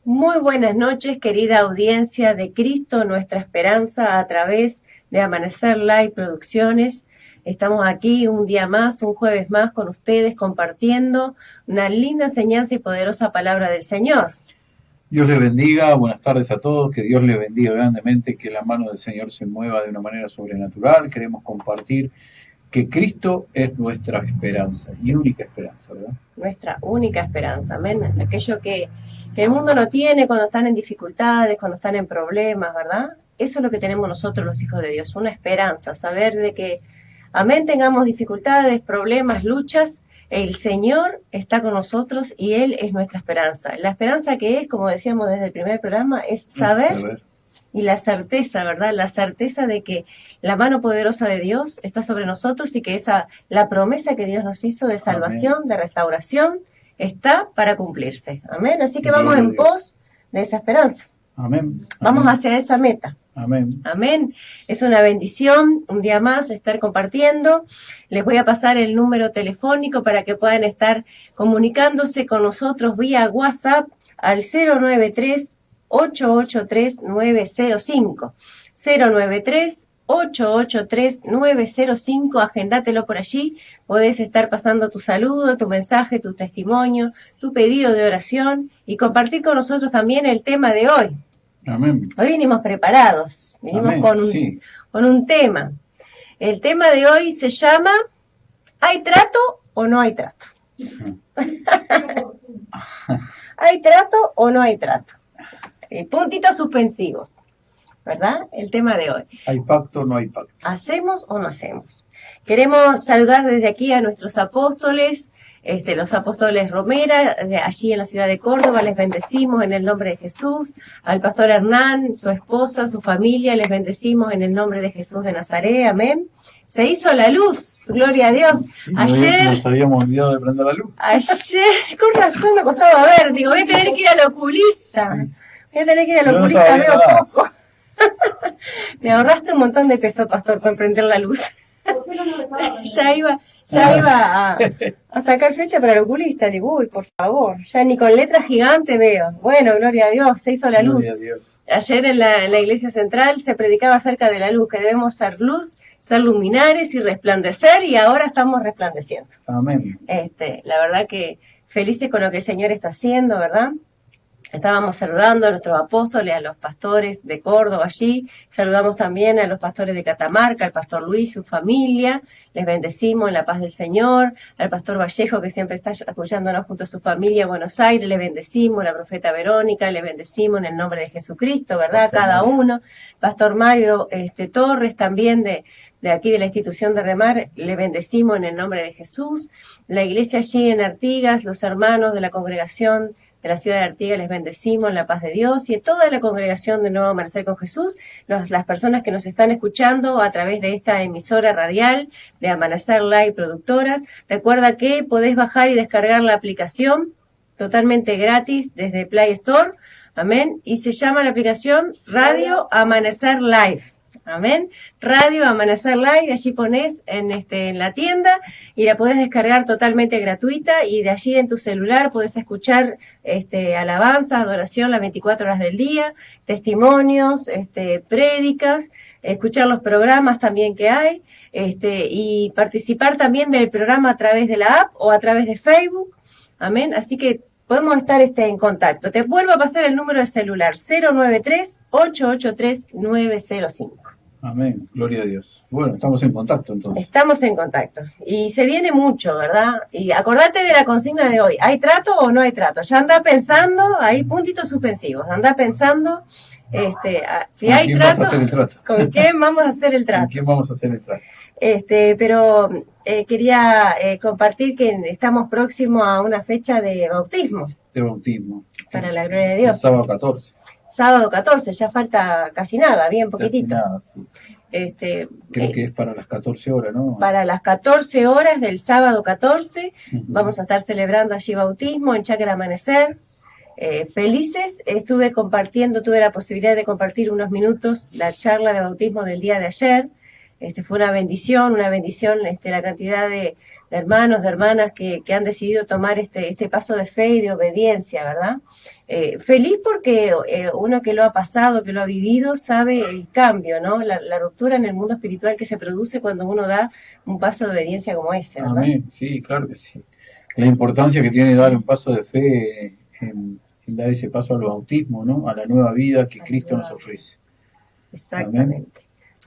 Muy buenas noches, querida audiencia de Cristo, nuestra esperanza, a través de Amanecer Live Producciones. Estamos aquí un día más, un jueves más con ustedes, compartiendo una linda enseñanza y poderosa palabra del Señor. Dios les bendiga, buenas tardes a todos, que Dios les bendiga grandemente, que la mano del Señor se mueva de una manera sobrenatural. Queremos compartir que Cristo es nuestra esperanza y única esperanza, ¿verdad? Nuestra única esperanza, amén. Aquello que el mundo no tiene cuando están en dificultades, cuando están en problemas, ¿verdad? Eso es lo que tenemos nosotros los hijos de Dios, una esperanza, saber de que, amén, tengamos dificultades, problemas, luchas, el Señor está con nosotros y Él es nuestra esperanza. La esperanza que es, como decíamos desde el primer programa, es saber. Y la certeza, ¿verdad? La certeza de que la mano poderosa de Dios está sobre nosotros y que la promesa que Dios nos hizo de salvación, amén, de restauración, está para cumplirse. Amén. Así que vamos en pos de esa esperanza. Amén. Vamos hacia esa meta. Amén. Amén. Es una bendición un día más estar compartiendo. Les voy a pasar el número telefónico para que puedan estar comunicándose con nosotros vía WhatsApp al 093-883-905. 093-883-905. Agéndatelo por allí. Podés estar pasando tu saludo, tu mensaje, tu testimonio, tu pedido de oración y compartir con nosotros también el tema de hoy. Amén. Hoy vinimos preparados, vinimos con un tema. El tema de hoy se llama ¿hay trato o no hay trato? ¿Hay trato o no hay trato? Puntitos suspensivos, ¿verdad? El tema de hoy. ¿Hay pacto o no hay pacto? ¿Hacemos o no hacemos? Queremos saludar desde aquí a nuestros apóstoles, los apóstoles Romera, allí en la ciudad de Córdoba, les bendecimos en el nombre de Jesús. Al pastor Hernán, su esposa, su familia, les bendecimos en el nombre de Jesús de Nazaret, amén. Se hizo la luz, gloria a Dios. Ayer nos habíamos olvidado de prender la luz. Ayer, con razón me costaba ver, digo, voy a tener que ir al oculista. Voy a tener que ir al oculista, veo poco. Me ahorraste un montón de peso, pastor, para prender la luz. Ya iba a sacar fecha para el oculista. Digo, uy, por favor, ya ni con letras gigantes veo. Bueno, gloria a Dios, se hizo la luz. Ayer en la iglesia central se predicaba acerca de la luz, que debemos ser luz, ser luminares y resplandecer, y ahora estamos resplandeciendo. Amén. La verdad que felices con lo que el Señor está haciendo, ¿verdad? Estábamos saludando a nuestros apóstoles, a los pastores de Córdoba allí, saludamos también a los pastores de Catamarca, al pastor Luis y su familia, les bendecimos en la paz del Señor, al pastor Vallejo que siempre está apoyándonos junto a su familia en Buenos Aires, le bendecimos, la profeta Verónica, le bendecimos en el nombre de Jesucristo, ¿verdad? Cada uno, pastor Mario Torres también de aquí de la institución de Remar, le bendecimos en el nombre de Jesús, la iglesia allí en Artigas, los hermanos de la congregación de la ciudad de Artigas les bendecimos en la paz de Dios y en toda la congregación de Nuevo Amanecer con Jesús, las personas que nos están escuchando a través de esta emisora radial de Amanecer Live Productoras. Recuerda que podés bajar y descargar la aplicación totalmente gratis desde Play Store, amén, y se llama la aplicación Radio Amanecer Live. Amén. Radio Amanecer Live, allí pones en la tienda y la podés descargar totalmente gratuita y de allí en tu celular podés escuchar alabanza, adoración las 24 horas del día, testimonios, prédicas, escuchar los programas también que hay, y participar también del programa a través de la app o a través de Facebook. Amén. Así que podemos estar en contacto. Te vuelvo a pasar el número de celular 093-883-905. Amén, gloria a Dios. Bueno, estamos en contacto entonces. Estamos en contacto. Y se viene mucho, ¿verdad? Y acordate de la consigna de hoy. ¿Hay trato o no hay trato? Ya anda pensando, hay puntitos suspensivos. Anda pensando, si hay trato, ¿con quién vamos a hacer el trato? ¿Con quién vamos a hacer el trato? Pero quería compartir que estamos próximos a una fecha de bautismo. De bautismo. Para la gloria de Dios. El sábado 14. Sábado 14, ya falta casi nada, bien poquitito. Casi nada, sí. Creo que es para las 14 horas, ¿no? Para las 14 horas del sábado 14, vamos a estar celebrando allí bautismo en Chácara Amanecer. felices. Tuve la posibilidad de compartir unos minutos la charla de bautismo del día de ayer. Fue una bendición, la cantidad de hermanos, de hermanas que han decidido tomar este paso de fe y de obediencia, ¿verdad? Feliz porque uno que lo ha pasado, que lo ha vivido, sabe el cambio, ¿no? La ruptura en el mundo espiritual que se produce cuando uno da un paso de obediencia como ese, ¿verdad? Amén, sí, claro que sí. La importancia que tiene dar un paso de fe en dar ese paso al bautismo, ¿no? A la nueva vida que Cristo nos ofrece. Exactamente.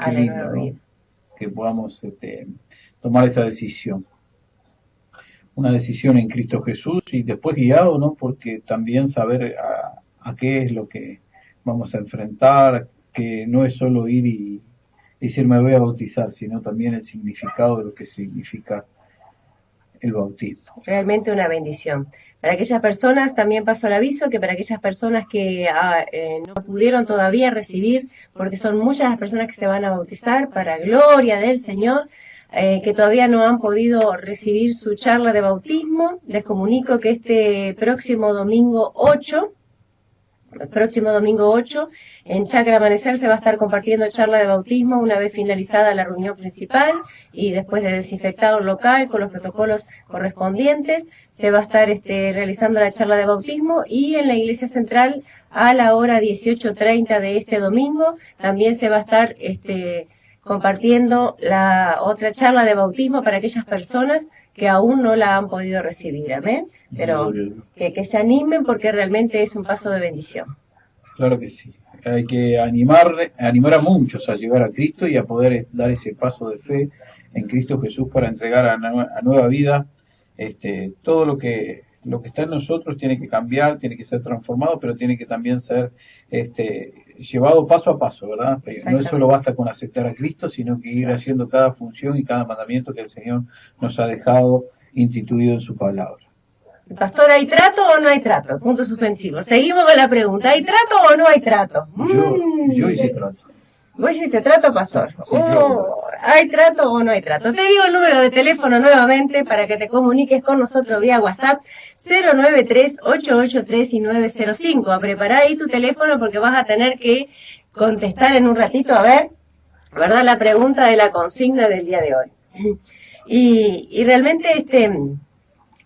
Qué lindo, ¿no? Que podamos tomar esa decisión. Una decisión en Cristo Jesús y después guiado, ¿no? Porque también saber a qué es lo que vamos a enfrentar, que no es solo ir y decir me voy a bautizar, sino también el significado de lo que significa el bautismo. Realmente una bendición. Para aquellas personas, también paso el aviso, que para aquellas personas que no pudieron todavía recibir, porque son muchas las personas que se van a bautizar, para gloria del Señor, que todavía no han podido recibir su charla de bautismo, les comunico que este próximo domingo 8, en Chacra Amanecer se va a estar compartiendo charla de bautismo una vez finalizada la reunión principal y después de desinfectado el local con los protocolos correspondientes. Se va a estar realizando la charla de bautismo y en la iglesia central a la hora 18:30 de este domingo también se va a estar compartiendo la otra charla de bautismo para aquellas personas que aún no la han podido recibir, amén, pero que se animen porque realmente es un paso de bendición. Claro que sí, hay que animar a muchos a llegar a Cristo y a poder dar ese paso de fe en Cristo Jesús para entregar a nueva vida. Todo lo que está en nosotros tiene que cambiar, tiene que ser transformado, pero tiene que también ser llevado paso a paso, ¿verdad? No solo basta con aceptar a Cristo, sino que ir haciendo cada función y cada mandamiento que el Señor nos ha dejado instituido en su palabra. Pastor, ¿hay trato o no hay trato? Punto suspensivo. Seguimos con la pregunta. ¿Hay trato o no hay trato? Yo hice trato. ¿Vos hiciste trato, pastor? Sí, ¿Hay trato o no hay trato? Te digo el número de teléfono nuevamente para que te comuniques con nosotros vía WhatsApp 093-883-905. A preparar ahí tu teléfono porque vas a tener que contestar en un ratito, a ver, ¿verdad? La pregunta de la consigna del día de hoy. Y realmente,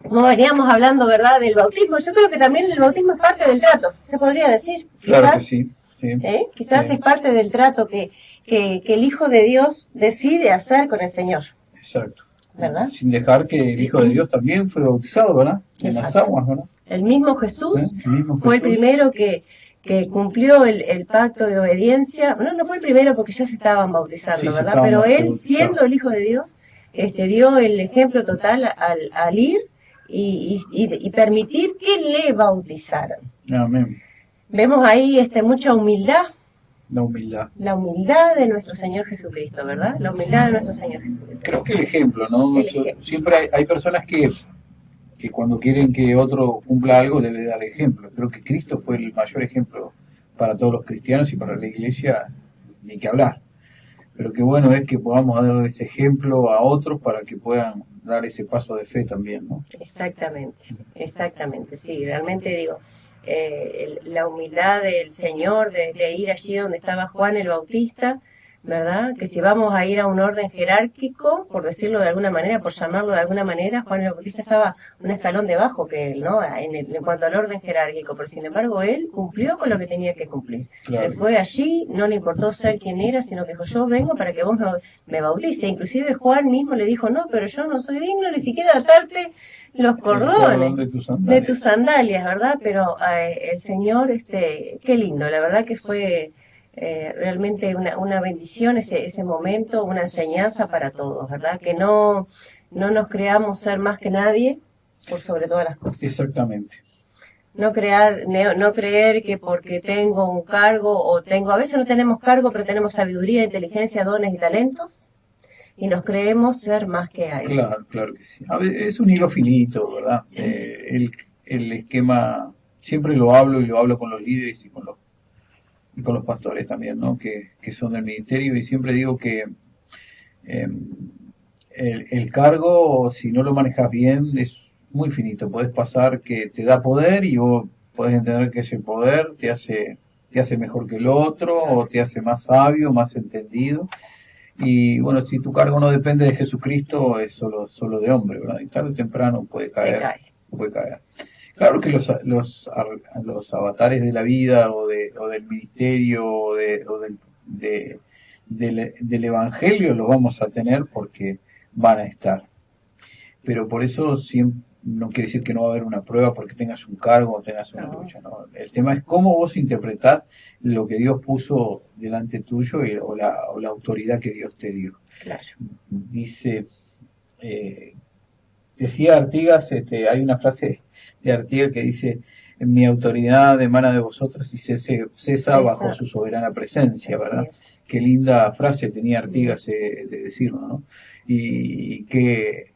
como veníamos hablando, ¿verdad?, del bautismo, yo creo que también el bautismo es parte del trato, se podría decir. Claro que sí. Sí, quizás sí. Es parte del trato que el Hijo de Dios decide hacer con el Señor. Exacto. ¿Verdad? Sin dejar que el Hijo de Dios también fue bautizado, ¿verdad? En las aguas, ¿verdad? El mismo Jesús fue el primero que cumplió el pacto de obediencia. No fue el primero porque ya se estaban bautizando, ¿verdad? Pero él, siendo el Hijo de Dios, dio el ejemplo total al ir y permitir que le bautizaran. Amén. Vemos ahí mucha humildad. La humildad. La humildad de nuestro Señor Jesucristo, ¿verdad? La humildad de nuestro Señor Jesucristo. Creo que el ejemplo, ¿no? Siempre hay personas que cuando quieren que otro cumpla algo debe dar ejemplo. Creo que Cristo fue el mayor ejemplo para todos los cristianos y para la iglesia, ni que hablar. Pero qué bueno es que podamos dar ese ejemplo a otros para que puedan dar ese paso de fe también, ¿no? Exactamente, sí, realmente digo, la humildad del Señor de ir allí donde estaba Juan el Bautista, ¿verdad? Que si vamos a ir a un orden jerárquico, por decirlo de alguna manera, por llamarlo de alguna manera, Juan el Bautista estaba un escalón debajo que él, ¿no? En cuanto al orden jerárquico, pero sin embargo él cumplió con lo que tenía que cumplir. Claro. Él fue allí, no le importó ser quien era, sino que dijo, yo vengo para que vos me bautices. Inclusive Juan mismo le dijo, no, pero yo no soy digno ni siquiera de atarte los cordones de tus sandalias, ¿verdad? Pero el Señor, qué lindo, la verdad que fue realmente una bendición ese momento, una enseñanza para todos, ¿verdad? Que no nos creamos ser más que nadie por sobre todas las cosas. Exactamente. No creer que porque tengo un cargo a veces no tenemos cargo, pero tenemos sabiduría, inteligencia, dones y talentos. Y nos creemos ser más que alguien. Claro que sí. A ver, es un hilo finito, ¿verdad? El esquema, siempre lo hablo con los líderes y con los pastores también, ¿no? Que son del ministerio, y siempre digo que el cargo, si no lo manejas bien, es muy finito. Podés pasar que te da poder y vos podés entender que ese poder te hace mejor que el otro, o te hace más sabio, más entendido. Y bueno, si tu cargo no depende de Jesucristo, es solo de hombre, ¿verdad? Y tarde o temprano puede caer. Puede caer. Claro que los avatares de la vida o del ministerio del evangelio los vamos a tener porque van a estar. Pero por eso siempre, no quiere decir que no va a haber una prueba porque tengas un cargo o tengas una lucha, ¿no? El tema es cómo vos interpretás lo que Dios puso delante tuyo o la autoridad que Dios te dio. Claro. Dice, decía Artigas, hay una frase de Artigas que dice: mi autoridad emana de vosotros y cesa bajo su soberana presencia, ¿verdad? Qué linda frase tenía Artigas de decirlo, ¿no? Y qué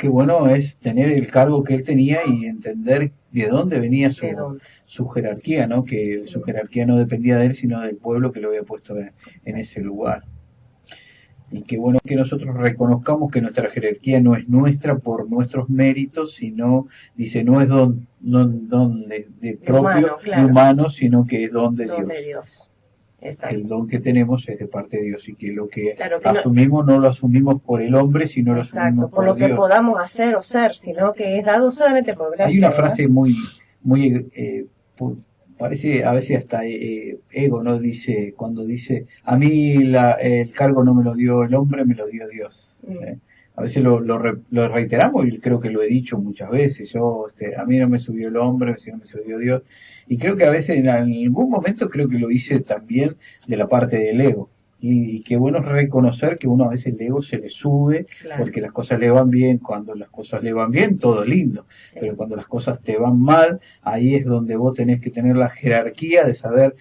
bueno es tener el cargo que él tenía y entender de dónde venía su jerarquía, ¿no? Que su jerarquía no dependía de él, sino del pueblo que lo había puesto en ese lugar. Y qué bueno que nosotros reconozcamos que nuestra jerarquía no es nuestra por nuestros méritos, sino, dice, no es don de propio humano, sino que es don de Dios. Exacto. El don que tenemos es de parte de Dios, y que lo que asumimos no lo asumimos por el hombre, sino lo asumimos por lo Dios. Que podamos hacer o ser, sino que es dado solamente por gracia. Hay una frase muy parece a veces hasta ego, ¿no? Dice, cuando dice, a mí el cargo no me lo dio el hombre, me lo dio Dios. A veces lo reiteramos, y creo que lo he dicho muchas veces. A mí no me subió el hombre, sino me subió Dios. Y creo que a veces en algún momento creo que lo hice también de la parte del ego. Y qué bueno es reconocer que uno a veces el ego se le sube, porque las cosas le van bien. Cuando las cosas le van bien, todo lindo. Sí. Pero cuando las cosas te van mal, ahí es donde vos tenés que tener la jerarquía de saber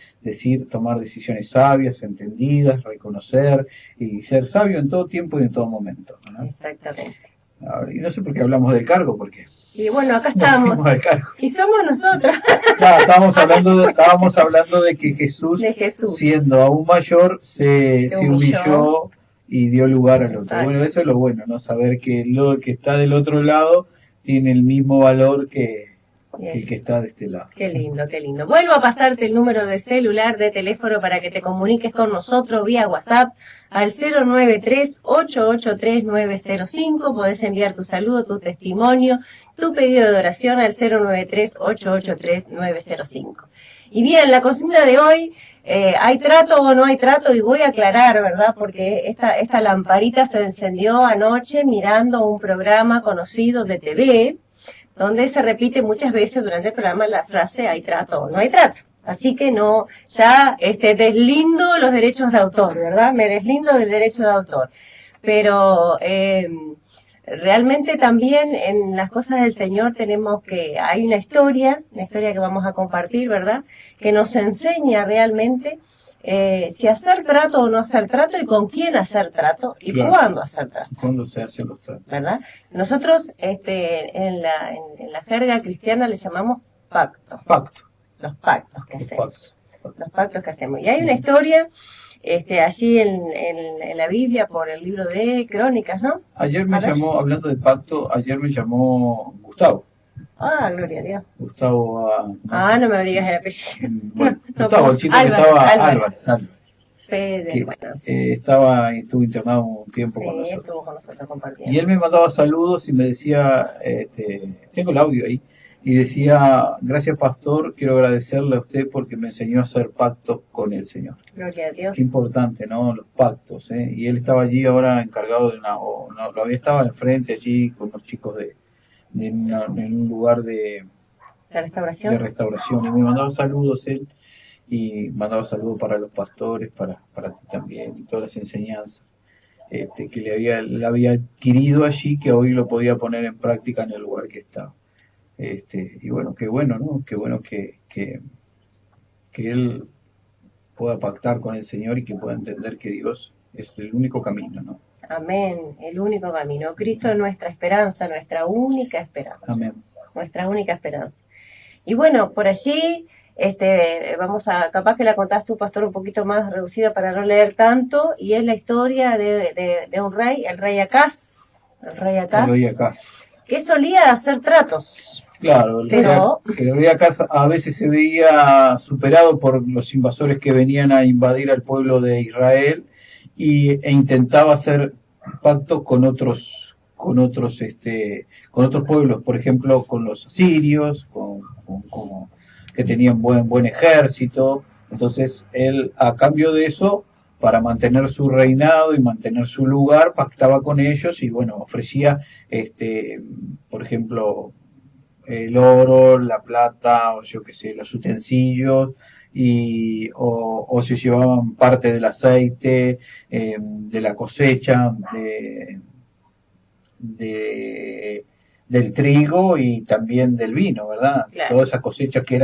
tomar decisiones sabias, entendidas, reconocer y ser sabio en todo tiempo y en todo momento, ¿no? Exactamente. Ahora, y no sé por qué hablamos del cargo, porque... Y bueno, acá estamos. Y somos nosotros. Claro, estábamos hablando de que Jesús, siendo aún mayor, se humilló y dio lugar al otro. Bueno, eso es lo bueno, ¿no? Saber que lo que está del otro lado tiene el mismo valor que el que está de este lado. Qué lindo, qué lindo. Vuelvo a pasarte el número de celular, de teléfono, para que te comuniques con nosotros vía WhatsApp al 093-883-905. Podés enviar tu saludo, tu testimonio, tu pedido de oración al 093-883-905. Y bien, la consigna de hoy, ¿hay trato o no hay trato? Y voy a aclarar, ¿verdad? Porque esta lamparita se encendió anoche mirando un programa conocido de TV, donde se repite muchas veces durante el programa la frase ¿hay trato o no hay trato? Así que no, ya deslindo los derechos de autor, ¿verdad? Me deslindo del derecho de autor. Pero realmente también en las cosas del Señor hay una historia que vamos a compartir, ¿verdad? Que nos enseña realmente si hacer trato o no hacer trato, y con quién hacer trato, y cuándo hacer trato. ¿Cuándo se hacen los tratos? ¿Verdad? Nosotros en la jerga cristiana le llamamos pacto. Los pactos que hacemos. Los pactos que hacemos. Y hay una historia allí en la Biblia, por el libro de Crónicas, ¿no? Hablando de pacto, ayer me llamó Gustavo. Ah, gloria a Dios. Gustavo. No me digas el apellido. Bueno, Gustavo, el chico Álvarez, que estaba. Álvarez. Fede, bueno, sí. Estuvo internado un tiempo con nosotros. Estuvo con nosotros compartiendo. Y él me mandaba saludos y me decía, tengo el audio ahí, y decía: gracias, pastor, quiero agradecerle a usted porque me enseñó a hacer pactos con el Señor. Gloria a Dios. Qué importante, ¿no? Los pactos, ¿eh? Y él estaba allí ahora encargado estaba enfrente allí con los chicos en un lugar de restauración. Y me mandaba saludos él, y mandaba saludos para los pastores, para ti también, y todas las enseñanzas que le había adquirido allí, que hoy lo podía poner en práctica en el lugar que estaba. Y bueno, qué bueno, ¿no? Qué bueno que él pueda pactar con el Señor y que pueda entender que Dios es el único camino, ¿no? Amén, el único camino. Cristo es nuestra esperanza, nuestra única esperanza. Amén. Nuestra única esperanza. Y bueno, por allí, capaz que la contás tú, pastor, un poquito más reducida para no leer tanto, y es la historia de un rey, el rey Acaz, que solía hacer tratos. Claro, Pero el rey Acaz a veces se veía superado por los invasores que venían a invadir al pueblo de Israel e intentaba hacer pacto con otros pueblos, por ejemplo, con los asirios, que tenían buen ejército. Entonces, él, a cambio de eso, para mantener su reinado y mantener su lugar, pactaba con ellos y, bueno, ofrecía, por ejemplo, el oro, la plata, o yo qué sé, los utensilios, o se llevaban parte del aceite, de la cosecha, de, del trigo y también del vino, ¿verdad? claro, Todas esas cosechas que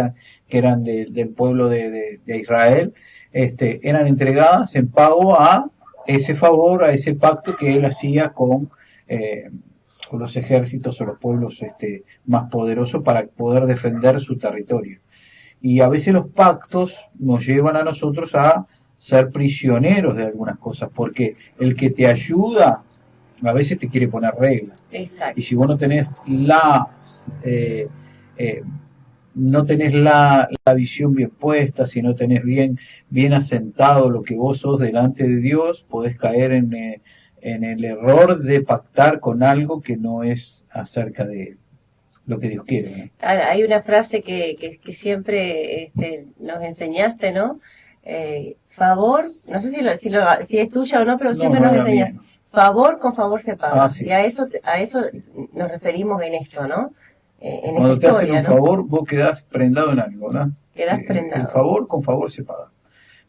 eran del pueblo de Israel, eran entregadas en pago a ese favor, a ese pacto que él hacía eh, con los ejércitos o los pueblos más poderosos para poder defender su territorio. Y a veces los pactos nos llevan a nosotros a ser prisioneros de algunas cosas, porque el que te ayuda a veces te quiere poner reglas. exacto. Y si vos no tenés eh, no tenés la visión bien puesta, si no tenés bien asentado lo que vos sos delante de Dios, podés caer en el error de pactar con algo que no es acerca de lo que Dios quiere, ¿no? Hay una frase que siempre nos enseñaste, ¿no? Favor, no sé si es tuya o no, pero No, siempre no nos era enseñaste. bien. Favor con favor se paga. Ah, sí. Y a eso nos referimos en esto, ¿no? En esta Cuando te hacen historia, un ¿no? favor, vos quedás prendado en algo, ¿no? Sí, Quedás el prendado. favor con favor se paga.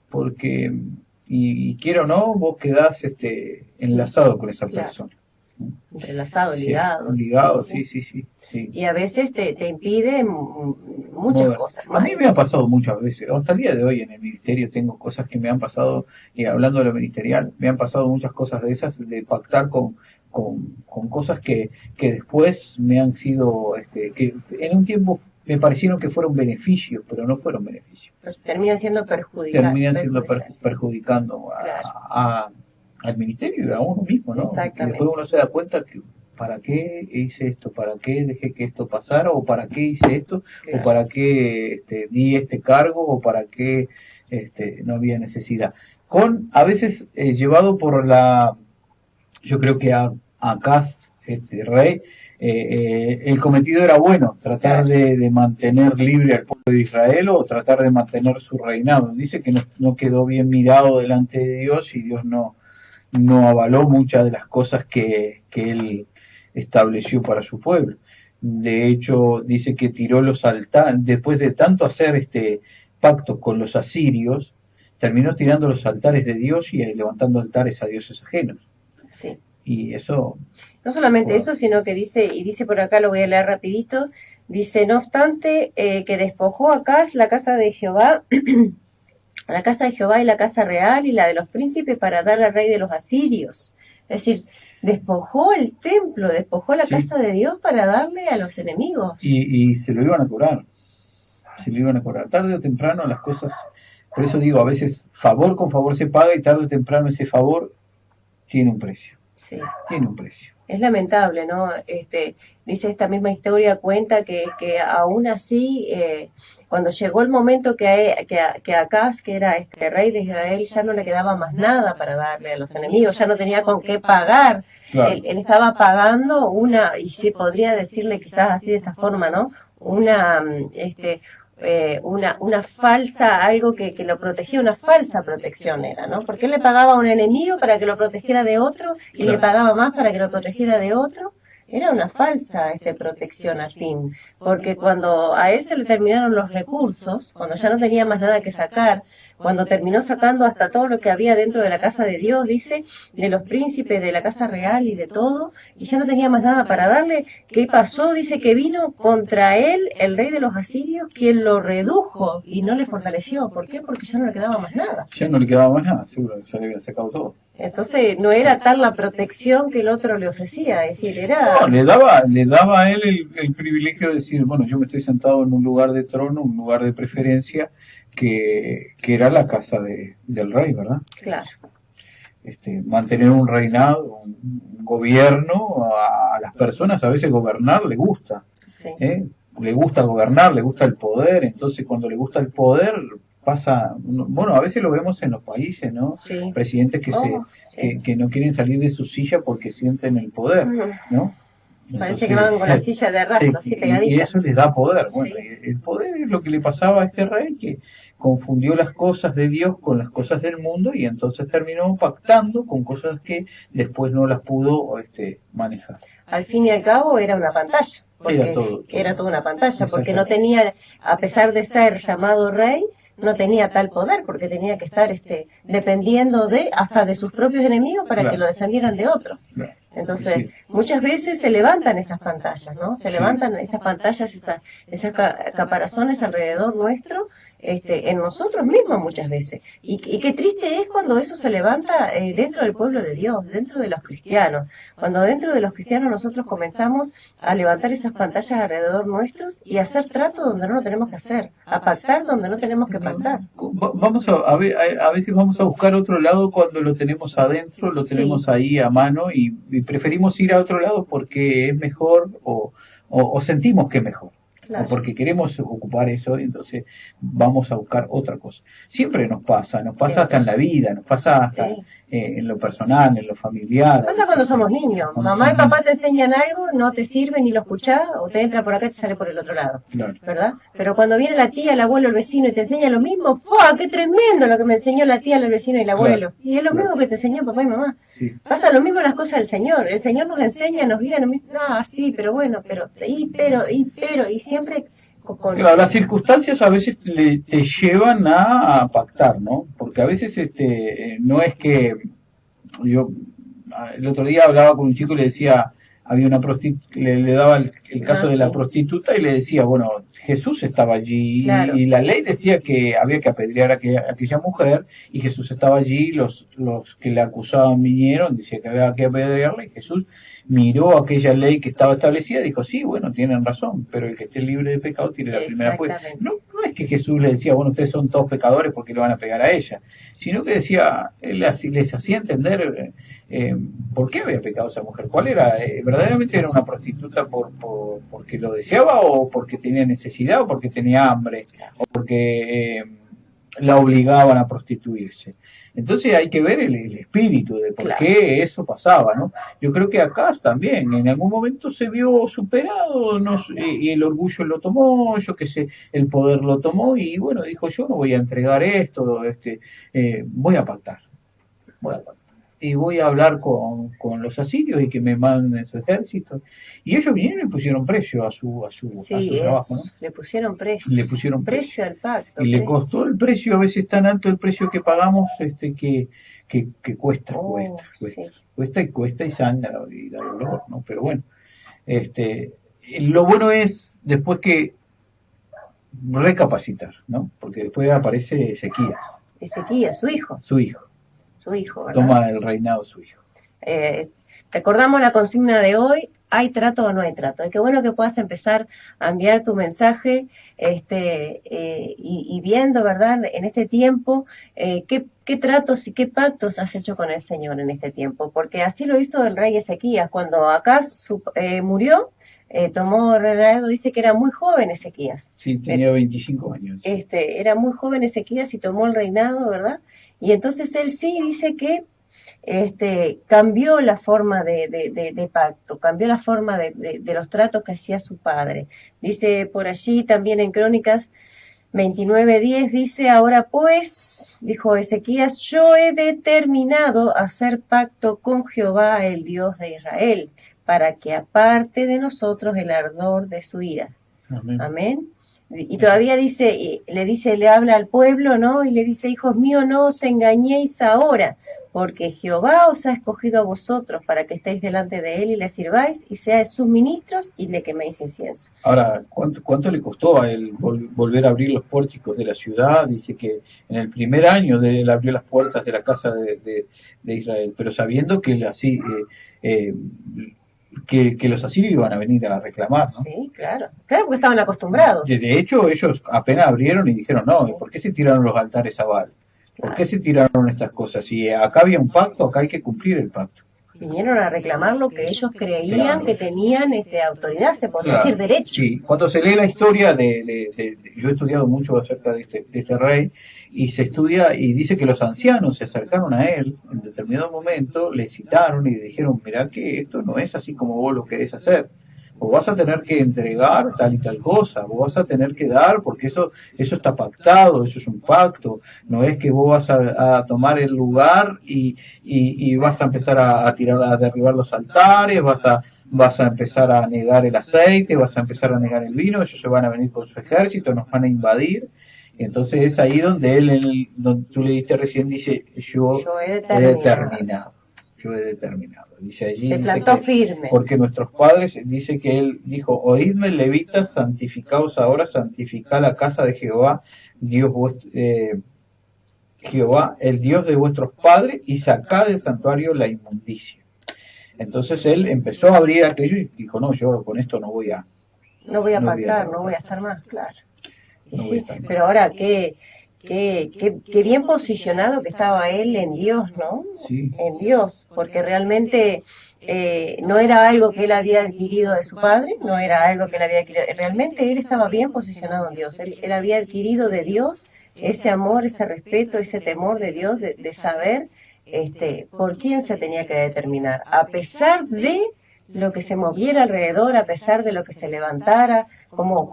Porque, y quiera o no, vos quedás enlazado con esa Claro. persona. Entrelazados, Sí, ligados. ligado, Sí. sí. Y a veces te impide muchas Mover. cosas A más. mí me ha pasado muchas veces, hasta el día de hoy en el ministerio tengo cosas que me han pasado, hablando de lo ministerial, me han pasado muchas cosas de esas, de pactar con cosas que después me han sido, que en un tiempo me parecieron que fueron beneficios, pero no fueron beneficios. Terminan siendo Terminan siendo perjudiciales. perjudicando Claro. al ministerio y a uno mismo, ¿no? Que después Exactamente. uno se da cuenta que ¿para qué hice esto? ¿Para qué dejé que esto pasara? ¿O para qué hice esto? Claro. ¿O para qué di este cargo? ¿O para qué no había necesidad? A veces llevado por yo creo que acá, rey, el cometido era bueno, tratar de mantener libre al pueblo de Israel o tratar de mantener su reinado. Dice que no quedó bien mirado delante de Dios y Dios no avaló muchas de las cosas que él estableció para su pueblo. De hecho, dice que tiró los altares, después de tanto hacer pacto con los asirios, terminó tirando los altares de Dios y levantando altares a dioses ajenos. Sí. Y eso... No solamente eso, sino que dice por acá, lo voy a leer rapidito, dice, no obstante, que despojó Acaz la casa de Jehová, la casa de Jehová y la casa real y la de los príncipes para darle al rey de los asirios. Es decir, despojó el templo, despojó la casa de Dios para darle a los enemigos. Y se lo iban a cobrar, tarde o temprano las cosas, por eso digo, a veces favor con favor se paga y tarde o temprano ese favor tiene un precio. Sí. Tiene un precio. Es lamentable, ¿no? Dice esta misma historia, cuenta que aún así, cuando llegó el momento que Acaz, que era rey de Israel, ya no le quedaba más nada para darle a los enemigos, ya no tenía con qué pagar. Claro. Él estaba pagando y se podría decirle quizás así de esta forma, ¿no? Una falsa, algo que lo protegía, una falsa protección era, ¿no? Porque él le pagaba a un enemigo para que lo protegiera de otro y le pagaba más para que lo protegiera de otro. Era una falsa protección al fin, porque cuando a él se le terminaron los recursos, cuando ya no tenía más nada que sacar, cuando terminó sacando hasta todo lo que había dentro de la casa de Dios, dice, de los príncipes, de la casa real y de todo, y ya no tenía más nada para darle, ¿qué pasó? Dice que vino contra él el rey de los asirios, quien lo redujo y no le fortaleció. ¿Por qué? Porque ya no le quedaba más nada. Ya no le quedaba más nada, seguro, ya le habían sacado todo. Entonces no era tal la protección que el otro le ofrecía, es decir, era... No, le daba a él el privilegio de decir, bueno, yo me estoy sentado en un lugar de trono, un lugar de preferencia, que era la casa del rey, ¿verdad? Claro. Mantener un reinado, un gobierno, a las personas a veces gobernar le gusta. Sí. le gusta gobernar, le gusta el poder, entonces cuando le gusta el poder pasa, bueno, a veces lo vemos en los países, ¿no? Sí. Presidentes que no quieren salir de su silla porque sienten el poder, ¿no? Parece que van con la silla de rastro, así pegadita. Y eso les da poder. Bueno, el poder es lo que le pasaba a este rey, que confundió las cosas de Dios con las cosas del mundo y entonces terminó pactando con cosas que después no las pudo manejar. Al fin y al cabo era una pantalla. Porque era toda una pantalla, porque no tenía, a pesar de ser llamado rey, no tenía tal poder, porque tenía que estar dependiendo hasta de sus propios enemigos para que lo defendieran de otros. Entonces, muchas veces se levantan esas pantallas, ¿no? Se levantan esas pantallas, esas caparazones alrededor nuestro, en nosotros mismos muchas veces. Y qué triste es cuando eso se levanta dentro del pueblo de Dios, dentro de los cristianos. Cuando dentro de los cristianos nosotros comenzamos a levantar esas pantallas alrededor nuestros y a hacer trato donde no lo tenemos que hacer, a pactar donde no tenemos que pactar. Vamos a veces vamos a buscar otro lado cuando lo tenemos adentro, lo tenemos ahí a mano y preferimos ir a otro lado porque es mejor o sentimos que es mejor. Claro. O porque queremos ocupar eso, y entonces vamos a buscar otra cosa. Siempre nos pasa hasta en la vida, nos pasa hasta en lo personal, en lo familiar. Pasa cuando somos niños. Mamá y papá te enseñan algo, no te sirve ni lo escuchás, o te entra por acá y te sale por el otro lado. Claro. ¿Verdad? Pero cuando viene la tía, el abuelo, el vecino y te enseña lo mismo, ¡fua! ¡Qué tremendo lo que me enseñó la tía, el vecino y el abuelo! Claro. Y es lo mismo que te enseñó papá y mamá. Sí. Pasa lo mismo en las cosas del Señor. El Señor nos enseña, nos guía, no, sí, pero bueno, y siempre... Claro, las circunstancias a veces te llevan a pactar, ¿no? Porque a veces no es que yo el otro día hablaba con un chico y le decía, había una le daba el caso de la prostituta y le decía, bueno, Jesús estaba allí y la ley decía que había que apedrear a aquella mujer y Jesús estaba allí, los que le acusaban vinieron, decía que había que apedrearla y Jesús miró aquella ley que estaba establecida y dijo, sí, bueno, tienen razón, pero el que esté libre de pecado tiene la primera puesta. No es que Jesús le decía, bueno, ustedes son todos pecadores porque le van a pegar a ella, sino que decía, él les hacía entender por qué había pecado esa mujer, cuál era, verdaderamente era una prostituta porque lo deseaba o porque tenía necesidad o porque tenía hambre o porque la obligaban a prostituirse. Entonces hay que ver el espíritu de por qué eso pasaba, ¿no? Yo creo que acá también en algún momento se vio superado, y el orgullo lo tomó, el poder lo tomó y bueno, dijo yo no voy a entregar esto, voy a pactar. Y voy a hablar con los asirios y que me manden su ejército. Y ellos vinieron y pusieron precio a su trabajo, ¿no? Le pusieron precio al pacto. Y le costó el precio, a veces tan alto el precio que pagamos, que cuesta y sangra y da dolor, ¿no? Pero bueno, lo bueno es después que recapacitar, ¿no? Porque después aparece Ezequías, su hijo. Su hijo, ¿verdad? Toma el reinado su hijo. Recordamos la consigna de hoy, ¿hay trato o no hay trato? Qué bueno que puedas empezar a enviar tu mensaje y viendo, ¿verdad? En este tiempo, qué tratos y qué pactos has hecho con el Señor en este tiempo. Porque así lo hizo el rey Ezequías. Cuando Acaz murió, tomó reinado, dice que era muy joven Ezequías. Sí, tenía 25 años. Era muy joven Ezequías y tomó el reinado, ¿verdad? Y entonces él sí dice que cambió la forma de pacto, cambió la forma de los tratos que hacía su padre. Dice por allí también en Crónicas 29:10, dice, ahora pues, dijo Ezequías, yo he determinado hacer pacto con Jehová, el Dios de Israel, para que aparte de nosotros el ardor de su ira. Amén. Amén. Y todavía le habla al pueblo, ¿no? Y le dice, hijos míos, no os engañéis ahora, porque Jehová os ha escogido a vosotros para que estéis delante de él y le sirváis y seáis sus ministros y le queméis incienso. Ahora, ¿cuánto le costó a él volver a abrir los pórticos de la ciudad? Dice que en el primer año él abrió las puertas de la casa de Israel, pero sabiendo que así... que los asirios iban a venir a reclamar, ¿no? Sí, claro, porque estaban acostumbrados. De hecho, ellos apenas abrieron y dijeron, no, sí. ¿Por qué se tiraron los altares a Baal? ¿Por qué se tiraron estas cosas? Si acá había un pacto, acá hay que cumplir el pacto. Vinieron a reclamar lo que ellos creían que tenían autoridad, se podría decir derecho. Sí, cuando se lee la historia yo he estudiado mucho acerca de este rey, y se estudia y dice que los ancianos se acercaron a él en determinado momento, le citaron y le dijeron, mirá que esto no es así como vos lo querés hacer. Vos vas a tener que entregar tal y tal cosa, vos vas a tener que dar, porque eso está pactado, eso es un pacto. No es que vos vas a tomar el lugar y vas a empezar a tirar, a derribar los altares, vas a empezar a negar el aceite, vas a empezar a negar el vino, ellos se van a venir con su ejército, nos van a invadir. Entonces es ahí donde donde tú le diste recién, dice, yo he determinado. Yo he determinado. Dice allí, se plantó firme. Porque nuestros padres, dice que él dijo, oídme levitas, santificaos ahora, santificad la casa de Jehová, Jehová, el Dios de vuestros padres, y sacad del santuario la inmundicia. Entonces él empezó a abrir aquello y dijo, no, yo con esto no voy a pactar, no voy a estar más, claro. Sí, pero ahora qué bien posicionado que estaba él en Dios, ¿no? Sí. En Dios, porque realmente no era algo que él había adquirido de su padre, no era algo que él había adquirido, realmente él estaba bien posicionado en Dios, él había adquirido de Dios ese amor, ese respeto, ese temor de Dios, de saber por quién se tenía que determinar, a pesar de lo que se moviera alrededor, a pesar de lo que se levantara, como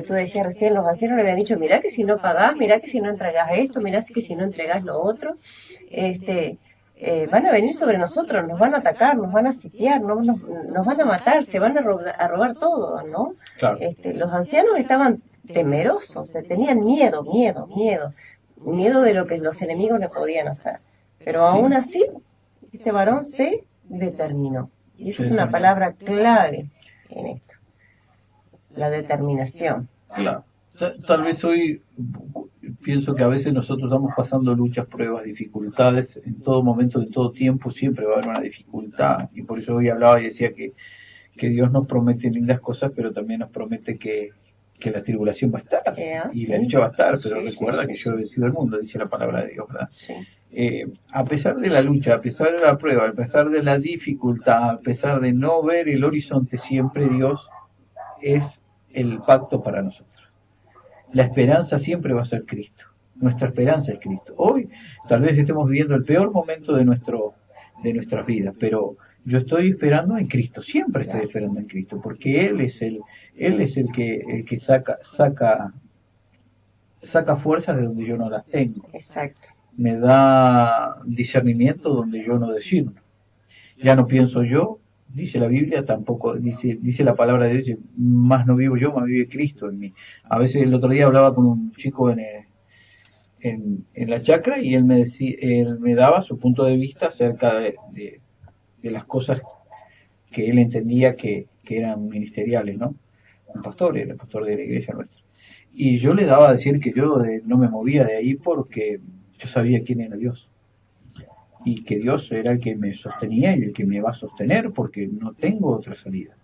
tú decías recién, los ancianos le habían dicho, mirá que si no pagás, mirá que si no entregás esto, mirá que si no entregás lo otro, van a venir sobre nosotros, nos van a atacar, nos van a sitiar, nos van a matar, se van a robar todo, ¿no? Claro. Los ancianos estaban temerosos, tenían miedo de lo que los enemigos le podían hacer. Pero aún así, este varón se determinó. Y esa es una palabra clave en esto, la determinación. Claro. Tal vez hoy pienso que a veces nosotros estamos pasando luchas, pruebas, dificultades, en todo momento, en todo tiempo siempre va a haber una dificultad, y por eso hoy hablaba y decía que Dios nos promete lindas cosas, pero también nos promete que la tribulación va a estar, y la lucha va a estar, pero recuerda que yo he vencido el mundo, dice la palabra de Dios, ¿verdad? Sí. A pesar de la lucha, a pesar de la prueba, a pesar de la dificultad, a pesar de no ver el horizonte, siempre Dios es el pacto para nosotros. La esperanza siempre va a ser Cristo. Nuestra esperanza es Cristo. Hoy tal vez estemos viviendo el peor momento de nuestras vidas, pero yo estoy esperando en Cristo, siempre estoy esperando en Cristo, porque Él es el que saca fuerzas de donde yo no las tengo. Exacto. Me da discernimiento donde yo no discierno. Ya no pienso yo, dice la Biblia, tampoco dice la palabra de Dios, más no vivo yo, más vive Cristo en mí. A veces el otro día hablaba con un chico en la chacra y él me daba su punto de vista acerca de las cosas que él entendía que eran ministeriales, ¿no? Un pastor, era el pastor de la iglesia nuestra. Y yo le daba a decir que yo no me movía de ahí porque yo sabía quién era Dios. Y que Dios era el que me sostenía y el que me va a sostener porque no tengo otra salida.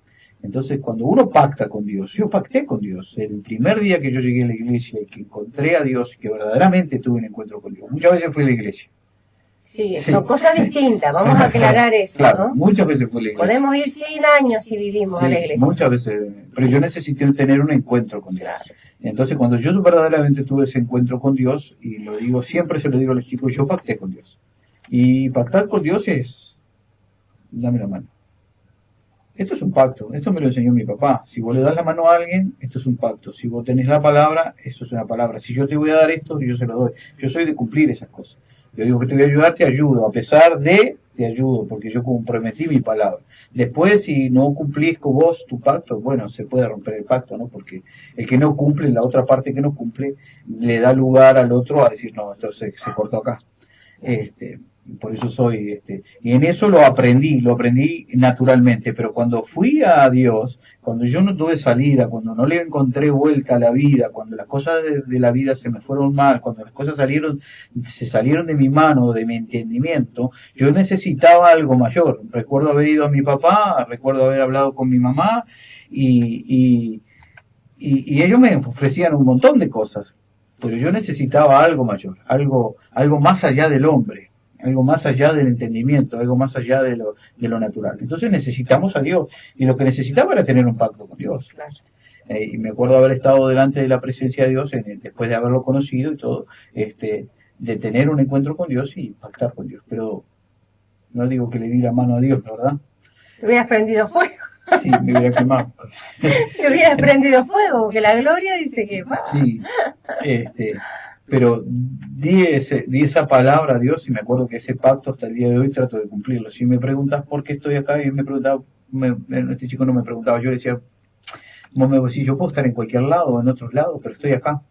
Entonces, cuando uno pacta con Dios, yo pacté con Dios. El primer día que yo llegué a la iglesia y que encontré a Dios y que verdaderamente tuve un encuentro con Dios, muchas veces fui a la iglesia. Sí, son cosas distintas, vamos a aclarar eso, claro, ¿no? Muchas veces fui a la iglesia. Podemos ir 100 años si vivimos a la iglesia. Muchas veces, pero yo necesité tener un encuentro con Dios. Claro. Entonces, cuando yo verdaderamente tuve ese encuentro con Dios, y lo digo, siempre se lo digo a los chicos, yo pacté con Dios. Y pactar con Dios es, dame la mano. Esto es un pacto, esto me lo enseñó mi papá. Si vos le das la mano a alguien, esto es un pacto. Si vos tenés la palabra, esto es una palabra. Si yo te voy a dar esto, yo se lo doy. Yo soy de cumplir esas cosas. Yo digo que te voy a ayudar, te ayudo. A pesar de, te ayudo, porque yo comprometí mi palabra. Después, si no cumplís con vos tu pacto, bueno, se puede romper el pacto, ¿no? Porque el que no cumple, la otra parte que no cumple, le da lugar al otro a decir, no, esto se cortó acá. Por eso soy, y en eso lo aprendí naturalmente, pero cuando fui a Dios, cuando yo no tuve salida, cuando no le encontré vuelta a la vida, cuando las cosas de la vida se me fueron mal, cuando las cosas se salieron de mi mano, de mi entendimiento, yo necesitaba algo mayor. Recuerdo haber ido a mi papá, recuerdo haber hablado con mi mamá, y ellos me ofrecían un montón de cosas, pero yo necesitaba algo mayor, algo más allá del hombre. algo más allá del entendimiento, algo más allá de lo natural. Entonces necesitamos a Dios, y lo que necesitaba era tener un pacto con Dios. Claro. Y me acuerdo haber estado delante de la presencia de Dios, después de haberlo conocido y todo, de tener un encuentro con Dios y pactar con Dios. Pero no digo que le di la mano a Dios, ¿verdad? Te hubieras prendido fuego. Sí, me hubiera quemado. Te hubieras prendido fuego, porque la gloria dice que va. Sí, pero di esa palabra a Dios, y me acuerdo que ese pacto hasta el día de hoy trato de cumplirlo. Si me preguntas por qué estoy acá, y me preguntaba, este chico no me preguntaba, yo le decía, vos me decís, yo puedo estar en cualquier lado o en otros lados, pero estoy acá.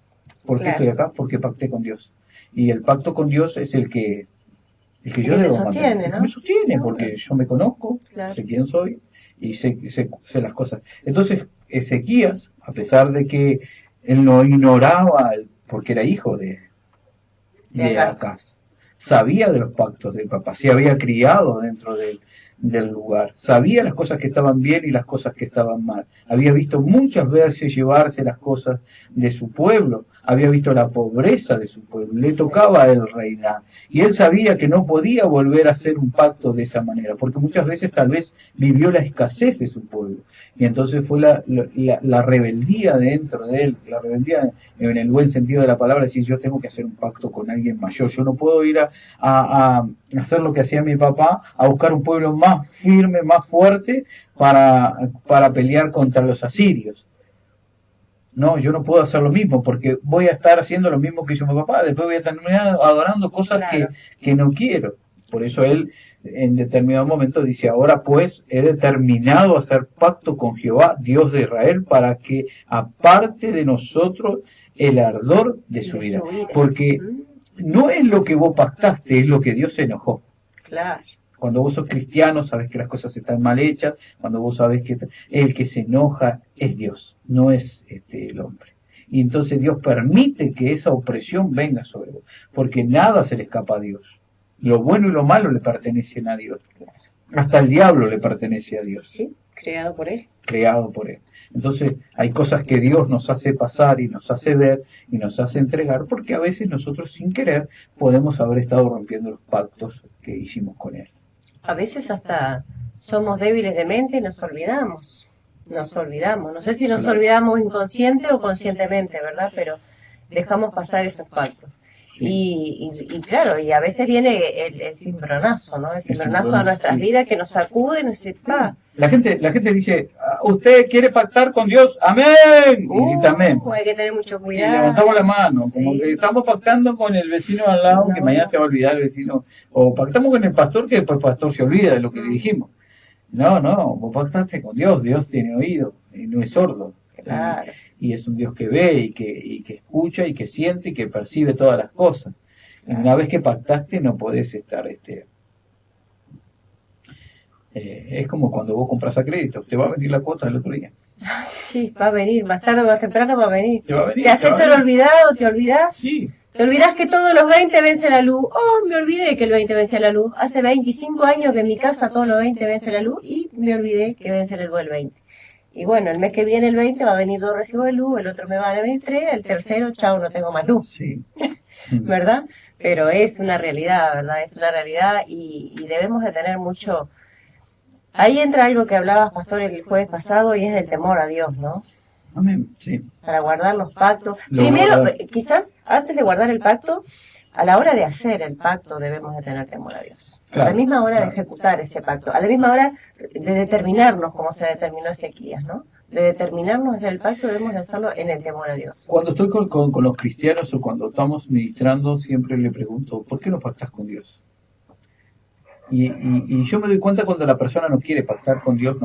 ¿Por qué estoy acá? Porque pacté con Dios. Y el pacto con Dios es el que yo debo mantener. ¿No? Me sostiene, porque yo me conozco, sé quién soy y sé las cosas. Entonces, Ezequías, a pesar de que él no ignoraba, porque era hijo de Acaz, sabía de los pactos del papá, se había criado dentro del lugar, sabía las cosas que estaban bien y las cosas que estaban mal, había visto muchas veces llevarse las cosas de su pueblo, había visto la pobreza de su pueblo, le tocaba a él reinar, y él sabía que no podía volver a hacer un pacto de esa manera, porque muchas veces tal vez vivió la escasez de su pueblo, y entonces fue la rebeldía dentro de él, la rebeldía en el buen sentido de la palabra, decir, yo tengo que hacer un pacto con alguien mayor, yo no puedo ir a hacer lo que hacía mi papá, a buscar un pueblo más firme, más fuerte para pelear contra los asirios. No, yo no puedo hacer lo mismo, porque voy a estar haciendo lo mismo que hizo mi papá, después voy a terminar adorando cosas que no quiero. Por eso él en determinado momento dice, ahora pues he determinado hacer pacto con Jehová, Dios de Israel, para que aparte de nosotros el ardor de su vida. Porque no es lo que vos pactaste, es lo que Dios se enojó. Claro. Cuando vos sos cristiano, sabes que las cosas están mal hechas, cuando vos sabes que el que se enoja es Dios, no es el hombre. Y entonces Dios permite que esa opresión venga sobre vos, porque nada se le escapa a Dios. Lo bueno y lo malo le pertenecen a Dios. Hasta el diablo le pertenece a Dios. Sí, creado por él. Creado por él. Entonces hay cosas que Dios nos hace pasar y nos hace ver y nos hace entregar, porque a veces nosotros sin querer podemos haber estado rompiendo los pactos que hicimos con él. A veces hasta somos débiles de mente y nos olvidamos. No sé si nos olvidamos inconsciente o conscientemente, ¿verdad? Pero dejamos pasar esos pactos. Sí. Y claro, y a veces viene el cimbronazo, ¿no? El cimbronazo a nuestras vidas que nos sacude y nos dice, La gente dice, ¿usted quiere pactar con Dios? ¡Amén! Y grita amén. Hay que tener mucho cuidado. Y levantamos la mano, como que estamos pactando con el vecino al lado, que mañana se va a olvidar el vecino. O pactamos con el pastor, que después el pastor se olvida de lo que le dijimos. No, vos pactaste con Dios, Dios tiene oído, y no es sordo. Claro. Y es un Dios que ve y que escucha y que siente y que percibe todas las cosas. Y una vez que pactaste no podés estar es como cuando vos compras a crédito, te va a venir la cuota del otro día. Sí, va a venir, más tarde o más temprano va a venir. ¿Te haces el olvidado? ¿Te olvidás? Sí. ¿Te olvidás que todos los 20 vence la luz? Oh, me olvidé que el 20 vence la luz. Hace 25 años que en mi casa todos los 20 vence la luz y me olvidé que vence el 20. Y bueno, el mes que viene el 20 va a venir 2 recibos de luz, el otro me va a venir 3, el tercero, chao, no tengo más luz. Sí. ¿Verdad? Pero es una realidad, ¿verdad? Es una realidad y debemos de tener mucho... Ahí entra algo que hablabas, pastor, el jueves pasado y es el temor a Dios, ¿no? Amén, sí. Para guardar los pactos. Primero, quizás antes de guardar el pacto, a la hora de hacer el pacto debemos de tener temor a Dios. Claro, a la misma hora de ejecutar ese pacto, a la misma hora de determinarnos como se determinó Ezequías, ¿no? De determinarnos a hacer el pacto debemos de hacerlo en el temor a Dios. Cuando estoy con los cristianos o cuando estamos ministrando, siempre le pregunto, ¿por qué no pactas con Dios? Y yo me doy cuenta cuando la persona no quiere pactar con Dios,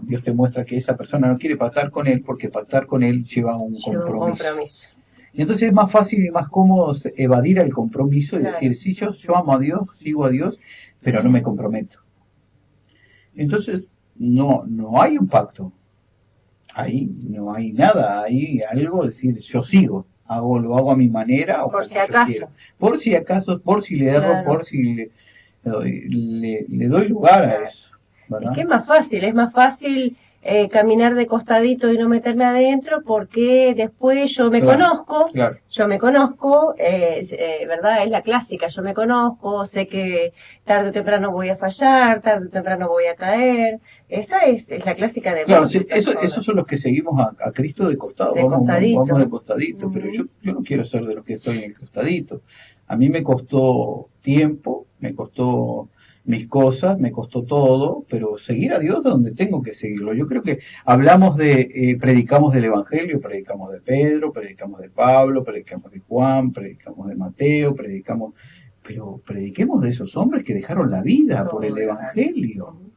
Dios te muestra que esa persona no quiere pactar con Él, porque pactar con Él lleva un compromiso. Y entonces es más fácil y más cómodo evadir el compromiso y decir, sí, yo amo a Dios, sigo a Dios, pero no me comprometo. Entonces no hay un pacto, ahí no hay nada, hay algo, decir, yo sigo, lo hago a mi manera, o por si acaso. Por si acaso, por si le erro, por si le doy lugar a eso, ¿verdad? Es que es más fácil caminar de costadito y no meterme adentro, porque después yo me Claro, conozco, claro. ¿verdad? Es la clásica, yo me conozco, sé que tarde o temprano voy a fallar, tarde o temprano voy a caer. Esa es la clásica de Claro, muchas sí, esos personas, son los que seguimos a Cristo de costado, de vamos de costadito. costadito, pero Ujú. yo no quiero ser de los que estoy en el costadito. A mí me costó tiempo, me costó mis cosas, me costó todo, pero seguir a Dios donde tengo que seguirlo. Yo creo que predicamos del Evangelio, predicamos de Pedro, predicamos de Pablo, predicamos de Juan, predicamos de Mateo, pero prediquemos de esos hombres que dejaron la vida por Todo el dejar. Evangelio. Ujú.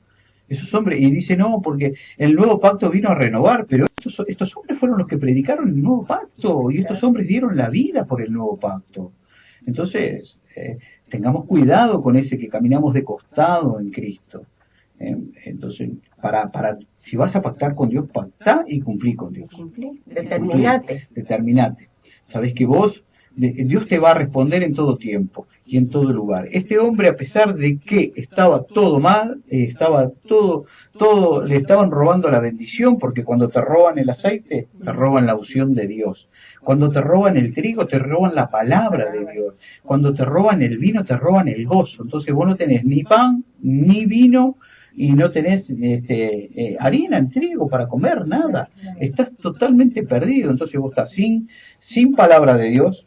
Esos hombres, y dice no, porque el nuevo pacto vino a renovar, pero estos hombres fueron los que predicaron el nuevo pacto, y estos Claro. hombres dieron la vida por el nuevo pacto. Entonces, tengamos cuidado con ese que caminamos de costado en Cristo. Entonces, si vas a pactar con Dios, pactá y cumplí con Y Dios. cumplí. Y cumplí, Determinate. determinate. Sabés que Dios te va a responder en todo tiempo y en todo lugar. Este hombre, a pesar de que estaba todo mal, le estaban robando la bendición, porque cuando te roban el aceite, te roban la unción de Dios. Cuando te roban el trigo, te roban la palabra de Dios. Cuando te roban el vino, te roban el gozo. Entonces vos no tenés ni pan, ni vino, y no tenés harina, ni trigo para comer, nada. Estás totalmente perdido. Entonces vos estás sin palabra de Dios,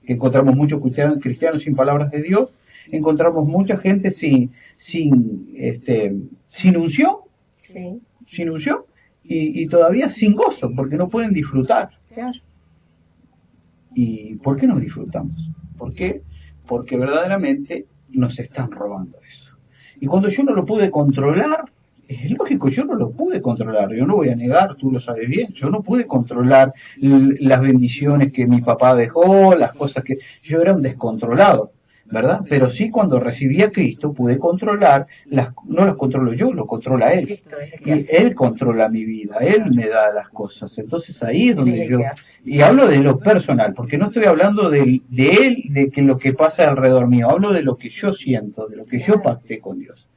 que encontramos muchos cristianos sin palabras de Dios, encontramos mucha gente sin unción, Sí, sin unción, y todavía sin gozo, porque no pueden disfrutar. claro. ¿Y por qué no disfrutamos? ¿Por qué? Porque verdaderamente nos están robando eso. Y cuando yo no lo pude controlar, es lógico, yo no lo pude controlar, yo no voy a negar, tú lo sabes bien, yo no pude controlar las bendiciones que mi papá dejó, las cosas que yo era un descontrolado, ¿verdad? Pero sí, cuando recibí a Cristo pude controlar, no las controlo yo, lo controla Él. Cristo es el que Y hace. Él controla mi vida, Él me da las cosas. Entonces ahí es Él es donde el yo, que hace. y hablo de lo personal, porque no estoy hablando de Él, de que lo que pasa alrededor mío, hablo de lo que yo siento, de lo que yo pacté con Dios.